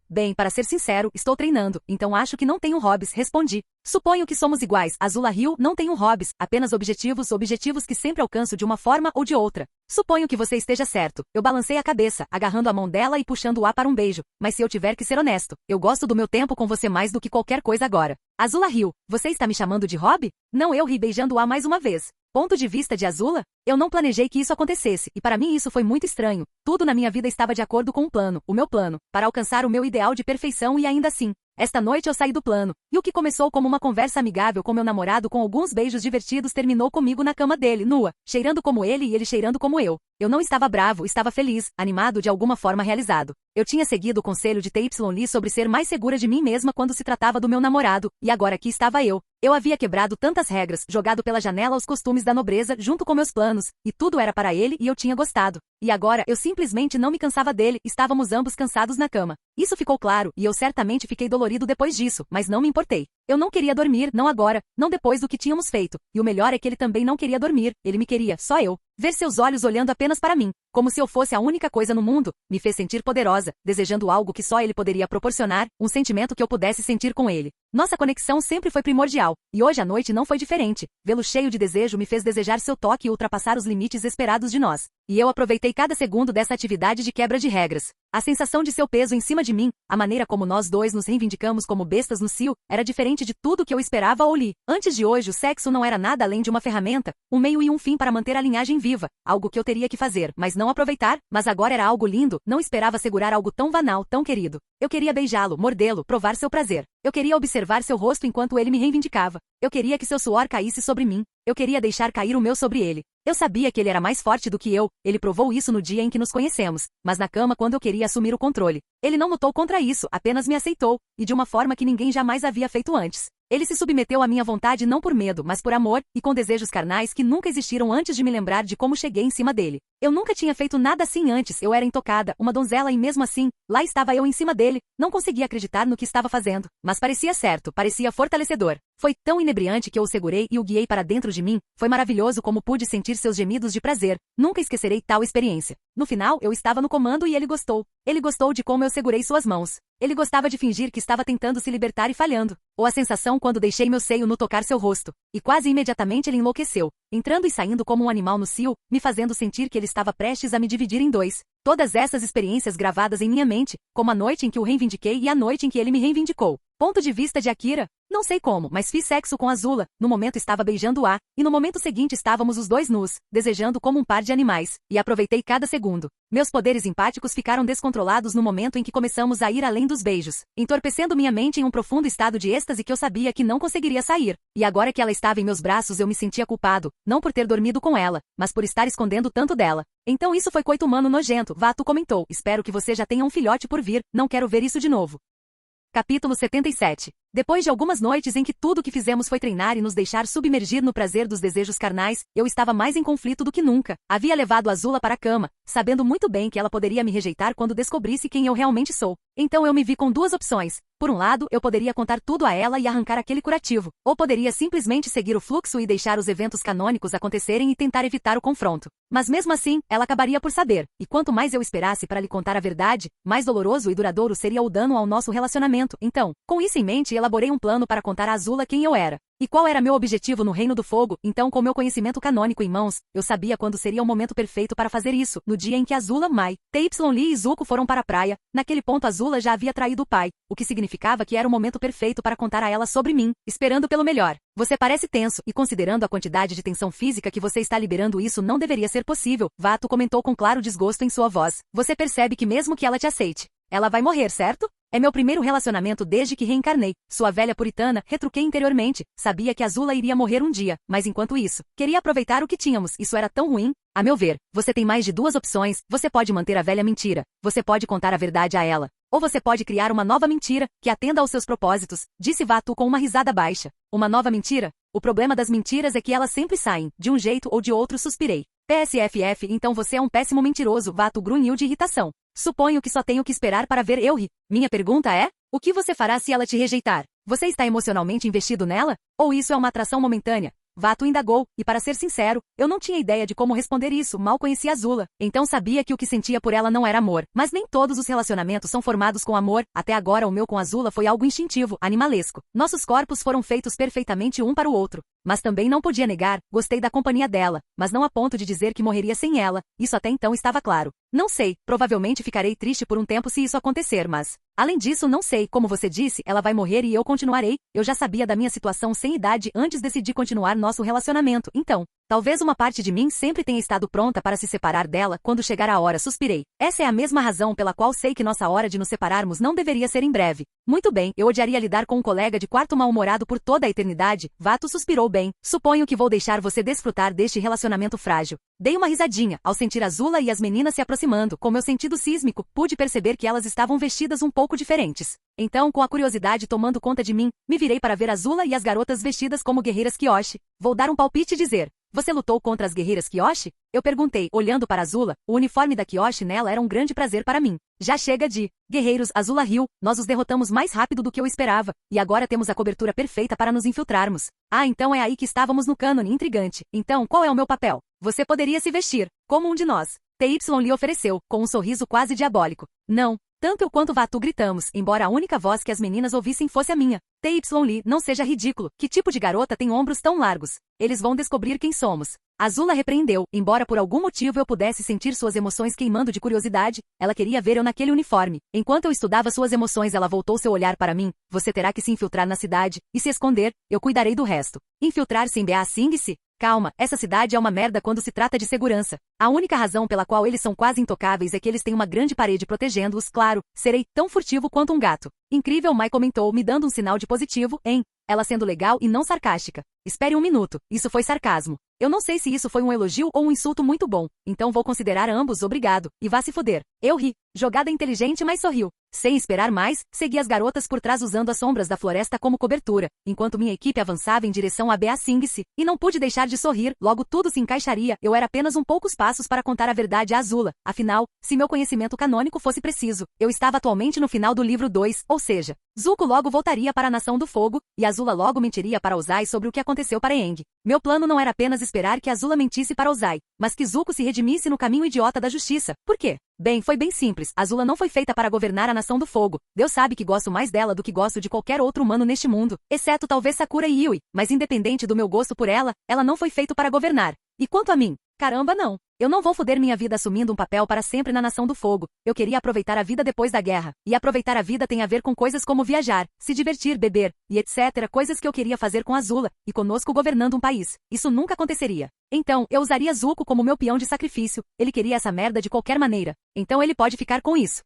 Speaker 1: Bem, para ser sincero, estou treinando, então acho que não tenho hobbies, respondi. Suponho que somos iguais, Azula riu, não tenho hobbies, apenas objetivos que sempre alcanço de uma forma ou de outra. Suponho que você esteja certo. Eu balancei a cabeça, agarrando a mão dela e puxando-a para um beijo. Mas se eu tiver que ser honesto, eu gosto do meu tempo com você mais do que qualquer coisa agora. Azula riu. Você está me chamando de hobby? Não, eu ri beijando-a mais uma vez. Ponto de vista de Azula? Eu não planejei que isso acontecesse, e para mim isso foi muito estranho. Tudo na minha vida estava de acordo com um plano, o meu plano, para alcançar o meu ideal de perfeição e ainda assim, Esta noite eu saí do plano, e o que começou como uma conversa amigável com meu namorado com alguns beijos divertidos terminou comigo na cama dele, nua, cheirando como ele e ele cheirando como eu. Eu não estava bravo, estava feliz, animado de alguma forma realizado. Eu tinha seguido o conselho de TY Lee sobre ser mais segura de mim mesma quando se tratava do meu namorado, e agora aqui estava eu. Eu havia quebrado tantas regras, jogado pela janela os costumes da nobreza junto com meus planos, e tudo era para ele e eu tinha gostado. E agora eu simplesmente não me cansava dele, estávamos ambos cansados na cama. Isso ficou claro, e eu certamente fiquei dolorido depois disso, mas não me importei. Eu não queria dormir, não agora, não depois do que tínhamos feito, e o melhor é que ele também não queria dormir, ele me queria, só eu. Ver seus olhos olhando apenas para mim, como se eu fosse a única coisa no mundo, me fez sentir poderosa, desejando algo que só ele poderia proporcionar, um sentimento que eu pudesse sentir com ele. Nossa conexão sempre foi primordial, e hoje à noite não foi diferente. Vê-lo cheio de desejo me fez desejar seu toque e ultrapassar os limites esperados de nós. E eu aproveitei cada segundo dessa atividade de quebra de regras. A sensação de seu peso em cima de mim, a maneira como nós dois nos reivindicamos como bestas no cio, era diferente de tudo que eu esperava ou li. Antes de hoje o sexo não era nada além de uma ferramenta, um meio e um fim para manter a linhagem viva, algo que eu teria que fazer, mas não aproveitar, mas agora era algo lindo, não esperava segurar algo tão banal, tão querido. Eu queria beijá-lo, mordê-lo, provar seu prazer. Eu queria observar seu rosto enquanto ele me reivindicava. Eu queria que seu suor caísse sobre mim. Eu queria deixar cair o meu sobre ele. Eu sabia que ele era mais forte do que eu, ele provou isso no dia em que nos conhecemos, mas na cama quando eu queria assumir o controle. Ele não lutou contra isso, apenas me aceitou, e de uma forma que ninguém jamais havia feito antes. Ele se submeteu à minha vontade não por medo, mas por amor, e com desejos carnais que nunca existiram antes de me lembrar de como cheguei em cima dele. Eu nunca tinha feito nada assim antes, eu era intocada, uma donzela e mesmo assim, lá estava eu em cima dele, não conseguia acreditar no que estava fazendo, mas parecia certo, parecia fortalecedor. Foi tão inebriante que eu o segurei e o guiei para dentro de mim, foi maravilhoso como pude sentir seus gemidos de prazer, nunca esquecerei tal experiência. No final, eu estava no comando e ele gostou. Ele gostou de como eu segurei suas mãos. Ele gostava de fingir que estava tentando se libertar e falhando. Ou a sensação quando deixei meu seio no tocar seu rosto. E quase imediatamente ele enlouqueceu, entrando e saindo como um animal no cio, me fazendo sentir que ele estava prestes a me dividir em dois. Todas essas experiências gravadas em minha mente, como a noite em que o reivindiquei e a noite em que ele me reivindicou. Ponto de vista de Akira? Não sei como, mas fiz sexo com Azula, no momento estava beijando-a, e no momento seguinte estávamos os dois nus, desejando como um par de animais, e aproveitei cada segundo. Meus poderes empáticos ficaram descontrolados no momento em que começamos a ir além dos beijos, entorpecendo minha mente em um profundo estado de êxtase que eu sabia que não conseguiria sair. E agora que ela estava em meus braços eu me sentia culpado, não por ter dormido com ela, mas por estar escondendo tanto dela. Então isso foi coito humano nojento, Vato comentou, espero que você já tenha um filhote por vir, não quero ver isso de novo. Capítulo 77. Depois de algumas noites em que tudo o que fizemos foi treinar e nos deixar submergir no prazer dos desejos carnais, eu estava mais em conflito do que nunca. Havia levado Azula para a cama, sabendo muito bem que ela poderia me rejeitar quando descobrisse quem eu realmente sou. Então eu me vi com duas opções. Por um lado, eu poderia contar tudo a ela e arrancar aquele curativo, ou poderia simplesmente seguir o fluxo e deixar os eventos canônicos acontecerem e tentar evitar o confronto. Mas mesmo assim, ela acabaria por saber, e quanto mais eu esperasse para lhe contar a verdade, mais doloroso e duradouro seria o dano ao nosso relacionamento. Então, com isso em mente, elaborei um plano para contar a Azula quem eu era. E qual era meu objetivo no Reino do Fogo? Então, com meu conhecimento canônico em mãos, eu sabia quando seria o momento perfeito para fazer isso, no dia em que Azula, Mai, TY Lee e Zuko foram para a praia. Naquele ponto Azula já havia traído o pai, o que significava que era o momento perfeito para contar a ela sobre mim, esperando pelo melhor. Você parece tenso, e considerando a quantidade de tensão física que você está liberando isso não deveria ser possível, Vato comentou com claro desgosto em sua voz. Você percebe que mesmo que ela te aceite, ela vai morrer, certo? É meu primeiro relacionamento desde que reencarnei. Sua velha puritana, retruquei interiormente. Sabia que Azula iria morrer um dia, mas enquanto isso, queria aproveitar o que tínhamos. Isso era tão ruim. A meu ver, você tem mais de duas opções. Você pode manter a velha mentira. Você pode contar a verdade a ela. Ou você pode criar uma nova mentira, que atenda aos seus propósitos, disse Vato com uma risada baixa. Uma nova mentira? O problema das mentiras é que elas sempre saem, de um jeito ou de outro, suspirei. PSFF, então você é um péssimo mentiroso, Vato grunhiu de irritação. Suponho que só tenho que esperar para ver eu rir. Minha pergunta é, o que você fará se ela te rejeitar? Você está emocionalmente investido nela? Ou isso é uma atração momentânea? Vato indagou, e para ser sincero, eu não tinha ideia de como responder isso, mal conhecia Azula. Então sabia que o que sentia por ela não era amor. Mas nem todos os relacionamentos são formados com amor, até agora o meu com Azula foi algo instintivo, animalesco. Nossos corpos foram feitos perfeitamente um para o outro. Mas também não podia negar, gostei da companhia dela, mas não a ponto de dizer que morreria sem ela, isso até então estava claro. Não sei, provavelmente ficarei triste por um tempo se isso acontecer, mas... Além disso, não sei, como você disse, ela vai morrer e eu continuarei. Eu já sabia da minha situação sem idade antes decidi continuar nosso relacionamento, então... Talvez uma parte de mim sempre tenha estado pronta para se separar dela quando chegar a hora, suspirei. Essa é a mesma razão pela qual sei que nossa hora de nos separarmos não deveria ser em breve. Muito bem, eu odiaria lidar com um colega de quarto mal-humorado por toda a eternidade. Vato suspirou bem. Suponho que vou deixar você desfrutar deste relacionamento frágil. Dei uma risadinha ao sentir Azula e as meninas se aproximando. Com meu sentido sísmico, pude perceber que elas estavam vestidas um pouco diferentes. Então, com a curiosidade tomando conta de mim, me virei para ver Azula e as garotas vestidas como guerreiras Kyoshi. Vou dar um palpite e dizer: você lutou contra as guerreiras Kyoshi? Eu perguntei, olhando para Azula. O uniforme da Kyoshi nela era um grande prazer para mim. Já chega de guerreiros, Azula riu. Nós os derrotamos mais rápido do que eu esperava, e agora temos a cobertura perfeita para nos infiltrarmos. Ah, então é aí que estávamos no cânone, intrigante. Então, qual é o meu papel? Você poderia se vestir como um de nós. TY lhe ofereceu, com um sorriso quase diabólico. Não. Tanto eu quanto Vatu gritamos, embora a única voz que as meninas ouvissem fosse a minha. TY Lee, não seja ridículo. Que tipo de garota tem ombros tão largos? Eles vão descobrir quem somos. Azula repreendeu, embora por algum motivo eu pudesse sentir suas emoções queimando de curiosidade, ela queria ver eu naquele uniforme. Enquanto eu estudava suas emoções, ela voltou seu olhar para mim. Você terá que se infiltrar na cidade e se esconder, eu cuidarei do resto. Infiltrar-se em Ba Sing-se? Calma, essa cidade é uma merda quando se trata de segurança. A única razão pela qual eles são quase intocáveis é que eles têm uma grande parede protegendo-os, claro. Serei tão furtivo quanto um gato. Incrível, Mai comentou, me dando um sinal de positivo, hein? Ela sendo legal e não sarcástica. Espere um minuto, isso foi sarcasmo. Eu não sei se isso foi um elogio ou um insulto muito bom, então vou considerar ambos obrigado, e vá se foder. Eu ri. Jogada inteligente, mas sorriu. Sem esperar mais, segui as garotas por trás usando as sombras da floresta como cobertura, enquanto minha equipe avançava em direção a Ba Sing-se, e não pude deixar de sorrir, logo tudo se encaixaria, eu era apenas poucos passos para contar a verdade a Azula, afinal, se meu conhecimento canônico fosse preciso, eu estava atualmente no final do livro 2, ou seja, Zuko logo voltaria para a Nação do Fogo, e Azula logo mentiria para Ozai sobre o que aconteceu para Aang. Meu plano não era apenas esperar que Azula mentisse para Ozai, mas que Zuko se redimisse no caminho idiota da justiça. Por quê? Bem, foi bem simples. Azula não foi feita para governar a Nação do Fogo. Deus sabe que gosto mais dela do que gosto de qualquer outro humano neste mundo, exceto talvez Sakura e Yui, mas independente do meu gosto por ela, ela não foi feita para governar. E quanto a mim? Caramba, não. Eu não vou foder minha vida assumindo um papel para sempre na Nação do Fogo. Eu queria aproveitar a vida depois da guerra. E aproveitar a vida tem a ver com coisas como viajar, se divertir, beber, e etc. Coisas que eu queria fazer com Azula, e conosco governando um país. Isso nunca aconteceria. Então, eu usaria Zuko como meu peão de sacrifício. Ele queria essa merda de qualquer maneira. Então ele pode ficar com isso.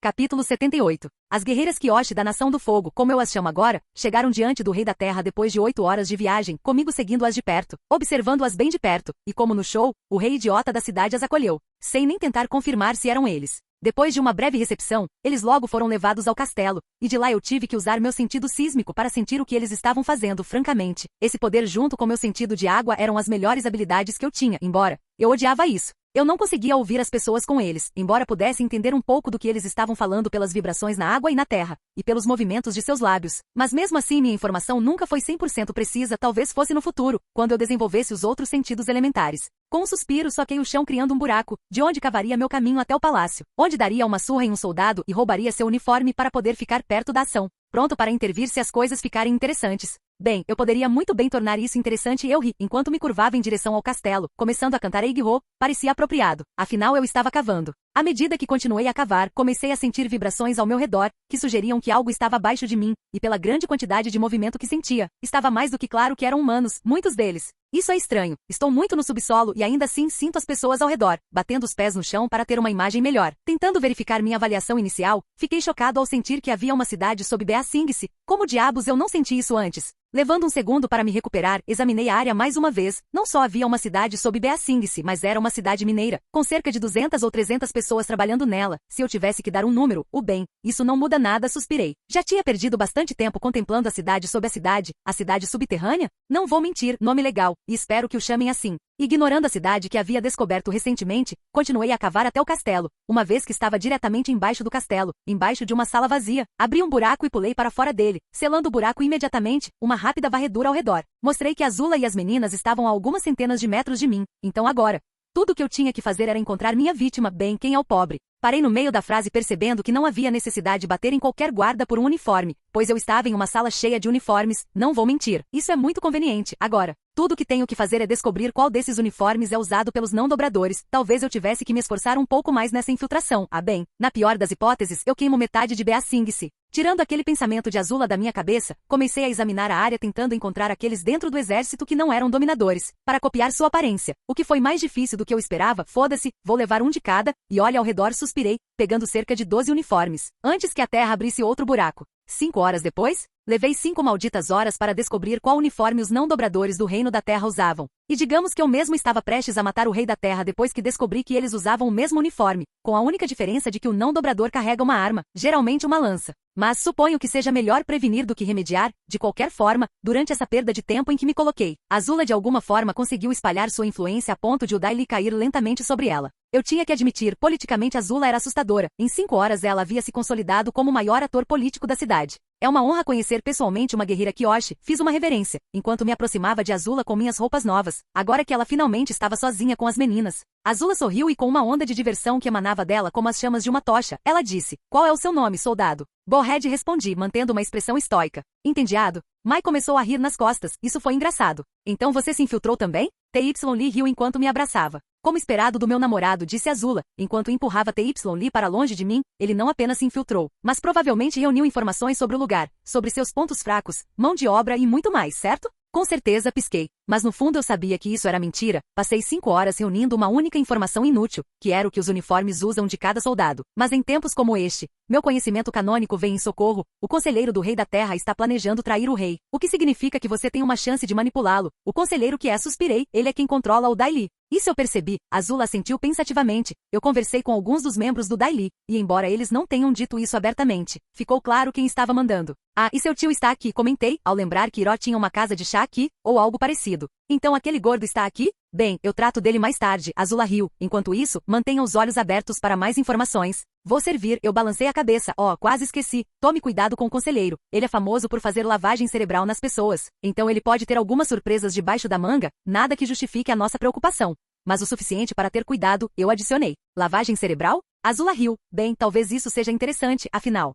Speaker 1: Capítulo 78. As guerreiras Kyoshi da Nação do Fogo, como eu as chamo agora, chegaram diante do Rei da Terra depois de 8 horas de viagem, comigo seguindo-as de perto, observando-as bem de perto, e como no show, o rei idiota da cidade as acolheu, sem nem tentar confirmar se eram eles. Depois de uma breve recepção, eles logo foram levados ao castelo, e de lá eu tive que usar meu sentido sísmico para sentir o que eles estavam fazendo, francamente. Esse poder junto com meu sentido de água eram as melhores habilidades que eu tinha, embora eu odiava isso. Eu não conseguia ouvir as pessoas com eles, embora pudesse entender um pouco do que eles estavam falando pelas vibrações na água e na terra, e pelos movimentos de seus lábios. Mas mesmo assim minha informação nunca foi 100% precisa, talvez fosse no futuro, quando eu desenvolvesse os outros sentidos elementares. Com um suspiro soquei o chão criando um buraco, de onde cavaria meu caminho até o palácio, onde daria uma surra em um soldado e roubaria seu uniforme para poder ficar perto da ação, pronto para intervir se as coisas ficarem interessantes. Bem, eu poderia muito bem tornar isso interessante e eu ri, enquanto me curvava em direção ao castelo, começando a cantar Eggho, parecia apropriado, afinal eu estava cavando. À medida que continuei a cavar, comecei a sentir vibrações ao meu redor, que sugeriam que algo estava abaixo de mim, e pela grande quantidade de movimento que sentia, estava mais do que claro que eram humanos, muitos deles. Isso é estranho, estou muito no subsolo e ainda assim sinto as pessoas ao redor, batendo os pés no chão para ter uma imagem melhor. Tentando verificar minha avaliação inicial, fiquei chocado ao sentir que havia uma cidade sob Ba Sing-se. Como diabos eu não senti isso antes? Levando um segundo para me recuperar, examinei a área mais uma vez. Não só havia uma cidade sob Ba Sing-se, mas era uma cidade mineira, com cerca de 200 ou 300 pessoas trabalhando nela. Se eu tivesse que dar um número, bem, isso não muda nada, suspirei. Já tinha perdido bastante tempo contemplando a cidade sob a cidade subterrânea? Não vou mentir, nome legal, e espero que o chamem assim. Ignorando a cidade que havia descoberto recentemente, continuei a cavar até o castelo. Uma vez que estava diretamente embaixo do castelo, embaixo de uma sala vazia, abri um buraco e pulei para fora dele, selando o buraco imediatamente, uma rápida varredura ao redor. Mostrei que Azula e as meninas estavam a algumas centenas de metros de mim, então agora, tudo o que eu tinha que fazer era encontrar minha vítima, bem, quem é o pobre. Parei no meio da frase percebendo que não havia necessidade de bater em qualquer guarda por um uniforme, pois eu estava em uma sala cheia de uniformes, não vou mentir. Isso é muito conveniente. Agora, Tudo que tenho que fazer é descobrir qual desses uniformes é usado pelos não-dobradores. Talvez eu tivesse que me esforçar um pouco mais nessa infiltração. Ah bem, na pior das hipóteses, eu queimo metade de Bea Singse. Tirando aquele pensamento de Azula da minha cabeça, comecei a examinar a área tentando encontrar aqueles dentro do exército que não eram dominadores, para copiar sua aparência. O que foi mais difícil do que eu esperava, foda-se, vou levar um de cada, e olha ao redor suspirei, pegando cerca de 12 uniformes, antes que a terra abrisse outro buraco. 5 horas depois, levei 5 malditas horas para descobrir qual uniforme os não-dobradores do Reino da Terra usavam. E digamos que eu mesmo estava prestes a matar o Rei da Terra depois que descobri que eles usavam o mesmo uniforme, com a única diferença de que o não-dobrador carrega uma arma, geralmente uma lança. Mas suponho que seja melhor prevenir do que remediar, de qualquer forma, durante essa perda de tempo em que me coloquei. Azula de alguma forma conseguiu espalhar sua influência a ponto de o Daily cair lentamente sobre ela. Eu tinha que admitir, politicamente Azula era assustadora. Em 5 horas ela havia se consolidado como o maior ator político da cidade. É uma honra conhecer pessoalmente uma guerreira Kyoshi. Fiz uma reverência, enquanto me aproximava de Azula com minhas roupas novas, agora que ela finalmente estava sozinha com as meninas. Azula sorriu e com uma onda de diversão que emanava dela como as chamas de uma tocha, ela disse, "Qual é o seu nome, soldado?" Bowhead respondi, mantendo uma expressão estoica. Entendiado? Mai começou a rir nas costas, isso foi engraçado. Então você se infiltrou também? TY Lee riu enquanto me abraçava. Como esperado do meu namorado, disse Azula, enquanto empurrava TY Lee para longe de mim, ele não apenas se infiltrou, mas provavelmente reuniu informações sobre o lugar, sobre seus pontos fracos, mão de obra e muito mais, certo? Com certeza pisquei, mas no fundo eu sabia que isso era mentira. Passei 5 horas reunindo uma única informação inútil, que era o que os uniformes usam de cada soldado. Mas em tempos como este, meu conhecimento canônico vem em socorro. O conselheiro do Rei da Terra está planejando trair o rei, o que significa que você tem uma chance de manipulá-lo. O conselheiro que é suspirei, ele é quem controla o Daily. Isso eu percebi, Azula assentiu pensativamente. Eu conversei com alguns dos membros do Daily, e embora eles não tenham dito isso abertamente, ficou claro quem estava mandando. Ah, e seu tio está aqui, comentei, ao lembrar que Hiro tinha uma casa de chá aqui, ou algo parecido. Então aquele gordo está aqui? Bem, eu trato dele mais tarde, Azula riu. Enquanto isso, mantenha os olhos abertos para mais informações. Vou servir, eu balancei a cabeça, quase esqueci. Tome cuidado com o conselheiro, ele é famoso por fazer lavagem cerebral nas pessoas. Então ele pode ter algumas surpresas debaixo da manga, nada que justifique a nossa preocupação. Mas o suficiente para ter cuidado, eu adicionei. Lavagem cerebral? Azula riu. Bem, talvez isso seja interessante, afinal.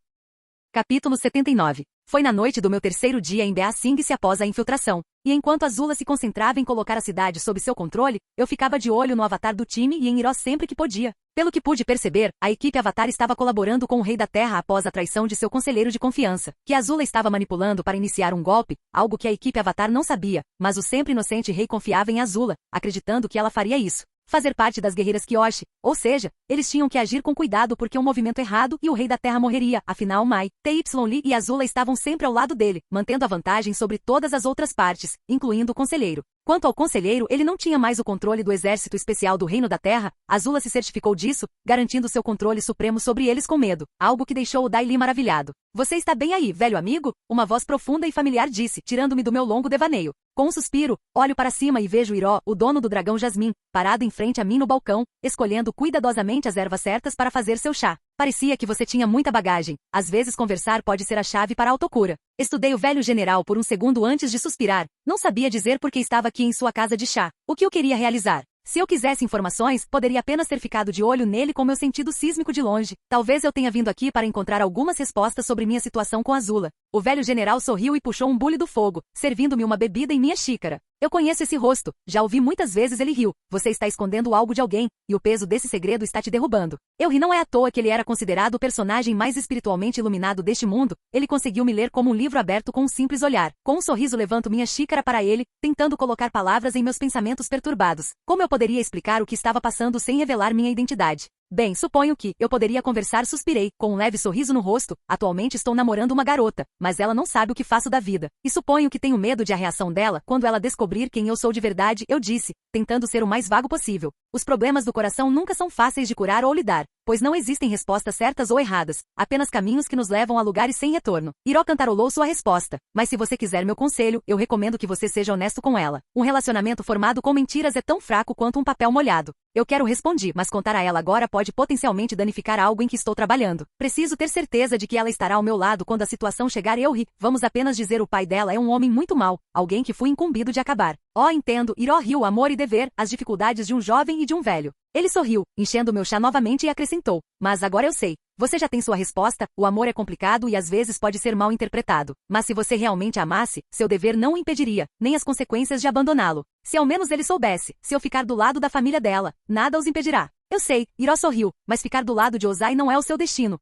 Speaker 1: Capítulo 79. Foi na noite do meu 3º dia em Bea Singse após a infiltração, e enquanto Azula se concentrava em colocar a cidade sob seu controle, eu ficava de olho no avatar do time e em Hiro sempre que podia. Pelo que pude perceber, a equipe Avatar estava colaborando com o Rei da Terra após a traição de seu conselheiro de confiança, que Azula estava manipulando para iniciar um golpe, algo que a equipe Avatar não sabia, mas o sempre inocente rei confiava em Azula, acreditando que ela faria isso. Fazer parte das guerreiras Kyoshi, ou seja, eles tinham que agir com cuidado porque um movimento errado e o Rei da Terra morreria, afinal Mai, TY Lee e Azula estavam sempre ao lado dele, mantendo a vantagem sobre todas as outras partes, incluindo o conselheiro. Quanto ao conselheiro, ele não tinha mais o controle do exército especial do Reino da Terra, Azula se certificou disso, garantindo seu controle supremo sobre eles com medo, algo que deixou o Daily maravilhado. Você está bem aí, velho amigo? Uma voz profunda e familiar disse, tirando-me do meu longo devaneio. Com um suspiro, olho para cima e vejo Hiro, o dono do dragão Jasmim, parado em frente a mim no balcão, escolhendo cuidadosamente as ervas certas para fazer seu chá. Parecia que você tinha muita bagagem. Às vezes conversar pode ser a chave para a autocura. Estudei o velho general por um segundo antes de suspirar. Não sabia dizer por que estava aqui em sua casa de chá. O que eu queria realizar? Se eu quisesse informações, poderia apenas ter ficado de olho nele com meu sentido sísmico de longe. Talvez eu tenha vindo aqui para encontrar algumas respostas sobre minha situação com Azula. O velho general sorriu e puxou um bule do fogo, servindo-me uma bebida em minha xícara. Eu conheço esse rosto, já ouvi muitas vezes ele riu. Você está escondendo algo de alguém, e o peso desse segredo está te derrubando. Eu ri, não é à toa que ele era considerado o personagem mais espiritualmente iluminado deste mundo. Ele conseguiu me ler como um livro aberto com um simples olhar. Com um sorriso levanto minha xícara para ele, tentando colocar palavras em meus pensamentos perturbados. Como eu poderia explicar o que estava passando sem revelar minha identidade? Bem, suponho que eu poderia conversar, suspirei, com um leve sorriso no rosto. Atualmente estou namorando uma garota, mas ela não sabe o que faço da vida. E suponho que tenho medo de a reação dela quando ela descobrir quem eu sou de verdade, eu disse, tentando ser o mais vago possível. Os problemas do coração nunca são fáceis de curar ou lidar, pois não existem respostas certas ou erradas, apenas caminhos que nos levam a lugares sem retorno. Hiro cantarolou sua resposta, mas se você quiser meu conselho, eu recomendo que você seja honesto com ela. Um relacionamento formado com mentiras é tão fraco quanto um papel molhado. Eu quero respondi, mas contar a ela agora pode potencialmente danificar algo em que estou trabalhando. Preciso ter certeza de que ela estará ao meu lado quando a situação chegar. Eu ri. Vamos apenas dizer o pai dela é um homem muito mau, alguém que fui incumbido de acabar. Entendo. Hiro riu, amor e dever, as dificuldades de um jovem e de um velho. Ele sorriu, enchendo meu chá novamente e acrescentou, mas agora eu sei. Você já tem sua resposta, o amor é complicado e às vezes pode ser mal interpretado. Mas se você realmente a amasse, seu dever não o impediria, nem as consequências de abandoná-lo. Se ao menos ele soubesse, se eu ficar do lado da família dela, nada os impedirá. Eu sei, Hiro sorriu, mas ficar do lado de Ozai não é o seu destino.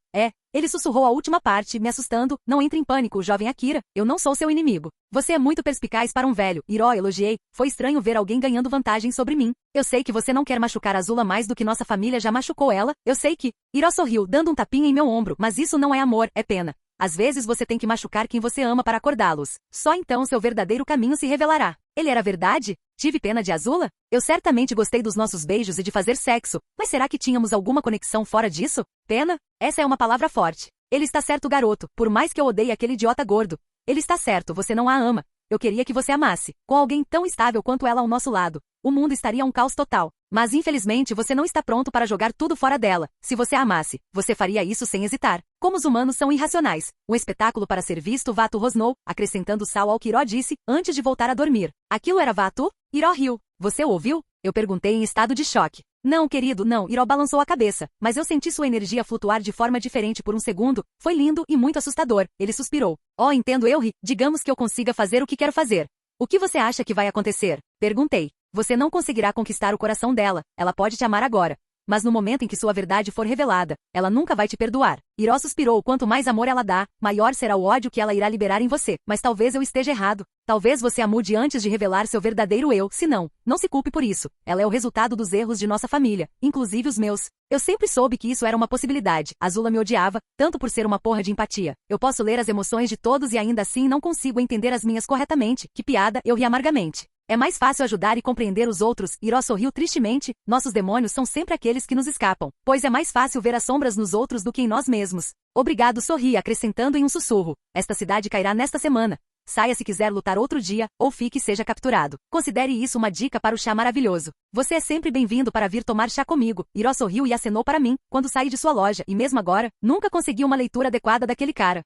Speaker 1: Ele sussurrou a última parte, me assustando. Não entre em pânico, jovem Akira, eu não sou seu inimigo. Você é muito perspicaz para um velho, Hiro, elogiei. Foi estranho ver alguém ganhando vantagem sobre mim. Eu sei que você não quer machucar Azula mais do que nossa família já machucou ela. Eu sei que... Hiro sorriu, dando um tapinha em meu ombro, mas isso não é amor, é pena. Às vezes você tem que machucar quem você ama para acordá-los. Só então seu verdadeiro caminho se revelará. Ele era verdade? Tive pena de Azula? Eu certamente gostei dos nossos beijos e de fazer sexo, mas será que tínhamos alguma conexão fora disso? Pena? Essa é uma palavra forte. Ele está certo, garoto, por mais que eu odeie aquele idiota gordo. Ele está certo, você não a ama. Eu queria que você amasse. Com alguém tão estável quanto ela ao nosso lado, o mundo estaria um caos total. Mas infelizmente você não está pronto para jogar tudo fora dela. Se você a amasse, você faria isso sem hesitar. Como os humanos são irracionais. Um espetáculo para ser visto, Vato rosnou, acrescentando sal ao que Hiro disse, antes de voltar a dormir. Aquilo era Vato? Hiro riu. Você o ouviu? Eu perguntei em estado de choque. Não, querido, não. Hiro balançou a cabeça, mas eu senti sua energia flutuar de forma diferente por um segundo. Foi lindo e muito assustador. Ele suspirou. Oh, entendo, eu ri. Digamos que eu consiga fazer o que quero fazer. O que você acha que vai acontecer? Perguntei. Você não conseguirá conquistar o coração dela. Ela pode te amar agora. Mas no momento em que sua verdade for revelada, ela nunca vai te perdoar. Hiro suspirou. Quanto mais amor ela dá, maior será o ódio que ela irá liberar em você. Mas talvez eu esteja errado. Talvez você a mude antes de revelar seu verdadeiro eu. Se não, não se culpe por isso. Ela é o resultado dos erros de nossa família, inclusive os meus. Eu sempre soube que isso era uma possibilidade. Azula me odiava, tanto por ser uma porra de empatia. Eu posso ler as emoções de todos e ainda assim não consigo entender as minhas corretamente. Que piada, eu ri amargamente. É mais fácil ajudar e compreender os outros. Hiro sorriu tristemente. Nossos demônios são sempre aqueles que nos escapam, pois é mais fácil ver as sombras nos outros do que em nós mesmos. Obrigado, sorri, acrescentando em um sussurro. Esta cidade cairá nesta semana. Saia se quiser lutar outro dia, ou fique e seja capturado. Considere isso uma dica para o chá maravilhoso. Você é sempre bem-vindo para vir tomar chá comigo. Hiro sorriu e acenou para mim, quando saí de sua loja, e mesmo agora, nunca consegui uma leitura adequada daquele cara.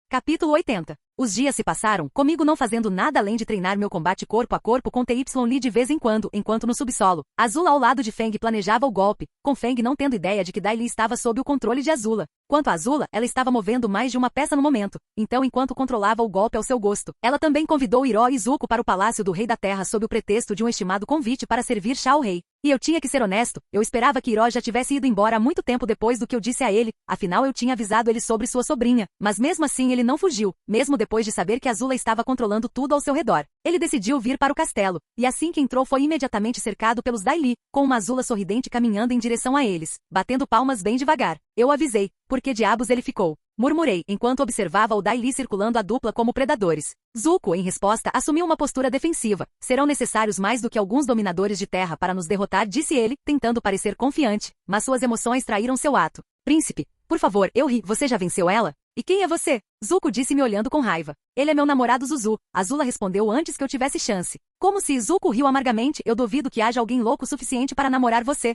Speaker 1: Capítulo 80. Os dias se passaram, comigo não fazendo nada além de treinar meu combate corpo a corpo com TY Lee de vez em quando, enquanto no subsolo. Azula ao lado de Feng planejava o golpe, com Feng não tendo ideia de que Dai Li estava sob o controle de Azula. Quanto a Azula, ela estava movendo mais de uma peça no momento, então enquanto controlava o golpe ao seu gosto, ela também convidou Hiro e Zuko para o palácio do Rei da Terra sob o pretexto de um estimado convite para servir chá ao rei. E eu tinha que ser honesto, eu esperava que Hiro já tivesse ido embora há muito tempo depois do que eu disse a ele, afinal eu tinha avisado ele sobre sua sobrinha, mas mesmo assim ele não fugiu, mesmo depois de saber que Azula estava controlando tudo ao seu redor. Ele decidiu vir para o castelo, e assim que entrou foi imediatamente cercado pelos Dai Li, com uma Azula sorridente caminhando em direção a eles, batendo palmas bem devagar. Eu avisei, por que diabos ele ficou? Murmurei, enquanto observava o Dai Li circulando a dupla como predadores. Zuko, em resposta, assumiu uma postura defensiva. Serão necessários mais do que alguns dominadores de terra para nos derrotar, disse ele, tentando parecer confiante, mas suas emoções traíram seu ato. Príncipe, por favor, eu ri, você já venceu ela? E quem é você? Zuko disse me olhando com raiva. Ele é meu namorado Zuzu. Azula respondeu antes que eu tivesse chance. Como se Zuko riu amargamente, eu duvido que haja alguém louco o suficiente para namorar você.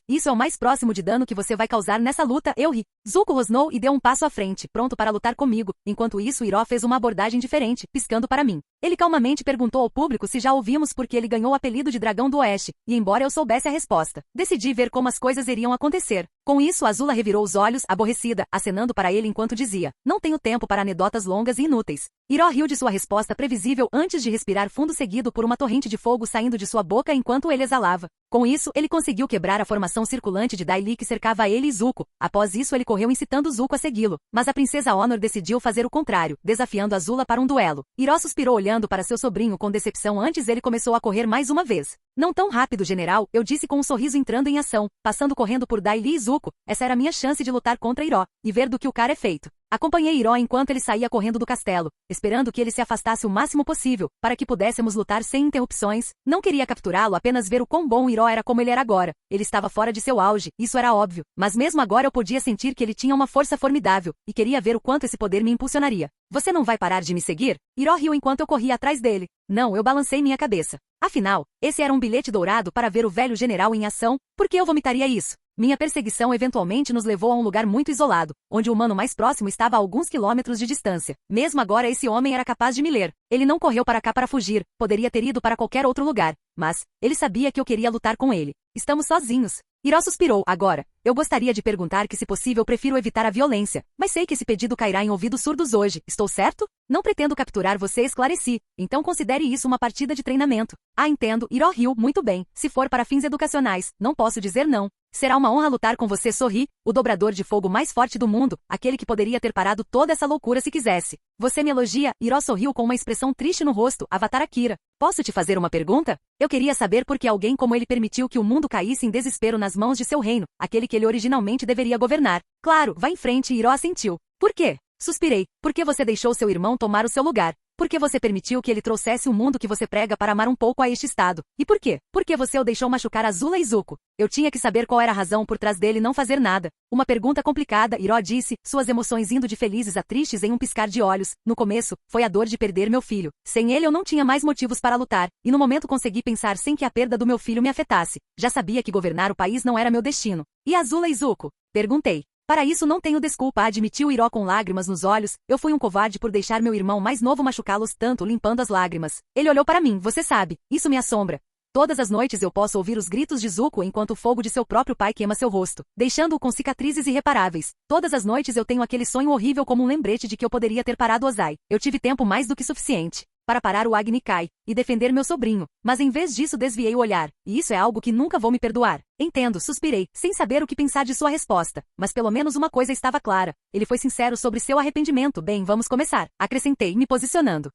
Speaker 1: Isso é o mais próximo de dano que você vai causar nessa luta, eu ri. Zuko rosnou e deu um passo à frente, pronto para lutar comigo. Enquanto isso, Hiro fez uma abordagem diferente, piscando para mim. Ele calmamente perguntou ao público se já ouvimos porque ele ganhou o apelido de Dragão do Oeste, e embora eu soubesse a resposta, decidi ver como as coisas iriam acontecer. Com isso, Azula revirou os olhos, aborrecida, acenando para ele enquanto dizia, não tenho tempo para anedotas longas e inúteis. Hiro riu de sua resposta previsível antes de respirar fundo seguido por uma torrente de fogo saindo de sua boca enquanto ele exalava. Com isso, ele conseguiu quebrar a formação circulante de Dai Li que cercava ele e Zuko. Após isso, ele correu incitando Zuko a segui-lo. Mas a princesa Honor decidiu fazer o contrário, desafiando Azula para um duelo. Hiro suspirou olhando para seu sobrinho com decepção antes ele começou a correr mais uma vez. Não tão rápido, general, eu disse com um sorriso entrando em ação, passando correndo por Dai Li e Zuko. Essa era minha chance de lutar contra Hiro, e ver do que o cara é feito. Acompanhei Hiro enquanto ele saía correndo do castelo, esperando que ele se afastasse o máximo possível, para que pudéssemos lutar sem interrupções. Não queria capturá-lo, apenas ver o quão bom Hiro era como ele era agora. Ele estava fora de seu auge, isso era óbvio, mas mesmo agora eu podia sentir que ele tinha uma força formidável, e queria ver o quanto esse poder me impulsionaria. Você não vai parar de me seguir? Hiro riu enquanto eu corria atrás dele. Não, eu balancei minha cabeça. Afinal, esse era um bilhete dourado para ver o velho general em ação, por que eu vomitaria isso? Minha perseguição eventualmente nos levou a um lugar muito isolado, onde o humano mais próximo estava a alguns quilômetros de distância. Mesmo agora esse homem era capaz de me ler. Ele não correu para cá para fugir, poderia ter ido para qualquer outro lugar. mas ele sabia que eu queria lutar com ele. Estamos sozinhos. Hiro suspirou. Agora, eu gostaria de perguntar que, se possível, prefiro evitar a violência, mas sei que esse pedido cairá em ouvidos surdos hoje. Estou certo? Não pretendo capturar você, esclareci. Então considere isso uma partida de treinamento. Ah, entendo. Hiro riu. Muito bem. Se for para fins educacionais, não posso dizer não. Será uma honra lutar com você, sorri. O dobrador de fogo mais forte do mundo, aquele que poderia ter parado toda essa loucura se quisesse. Você me elogia? Hiro sorriu com uma expressão triste no rosto. Avatar Akira. Posso te fazer uma pergunta? Eu queria saber por que alguém como ele permitiu que o mundo caísse em desespero nas mãos de seu reino, aquele que ele originalmente deveria governar. Claro, vá em frente. Hiro assentiu. Por quê? Suspirei. Por que você deixou seu irmão tomar o seu lugar? Por que você permitiu que ele trouxesse o mundo que você prega para amar um pouco a este estado? E por quê? Por que você o deixou machucar Azula e Zuko? Eu tinha que saber qual era a razão por trás dele não fazer nada. Uma pergunta complicada, Hiro disse, suas emoções indo de felizes a tristes em um piscar de olhos. No começo, foi a dor de perder meu filho. Sem ele eu não tinha mais motivos para lutar, e no momento consegui pensar sem que a perda do meu filho me afetasse. Já sabia que governar o país não era meu destino. E Azula e Zuko? Perguntei. Para isso não tenho desculpa, admitiu Hiro com lágrimas nos olhos. Eu fui um covarde por deixar meu irmão mais novo machucá-los tanto, limpando as lágrimas. Ele olhou para mim, você sabe, isso me assombra. Todas as noites eu posso ouvir os gritos de Zuko enquanto o fogo de seu próprio pai queima seu rosto, deixando-o com cicatrizes irreparáveis. Todas as noites eu tenho aquele sonho horrível como um lembrete de que eu poderia ter parado Ozai. Eu tive tempo mais do que suficiente para parar o Agni Kai e defender meu sobrinho, mas em vez disso desviei o olhar, e isso é algo que nunca vou me perdoar. Entendo, suspirei, sem saber o que pensar de sua resposta, mas pelo menos uma coisa estava clara. Ele foi sincero sobre seu arrependimento. Bem, vamos começar, acrescentei, me posicionando.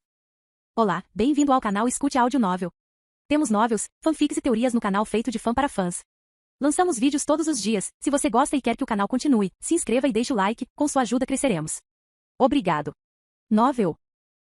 Speaker 1: Olá, bem-vindo ao canal Escute Áudio Novel. Temos novels, fanfics e teorias no canal feito de fã para fãs. Lançamos vídeos todos os dias. Se você gosta e quer que o canal continue, se inscreva e deixe o like, com sua ajuda cresceremos. Obrigado. Novel.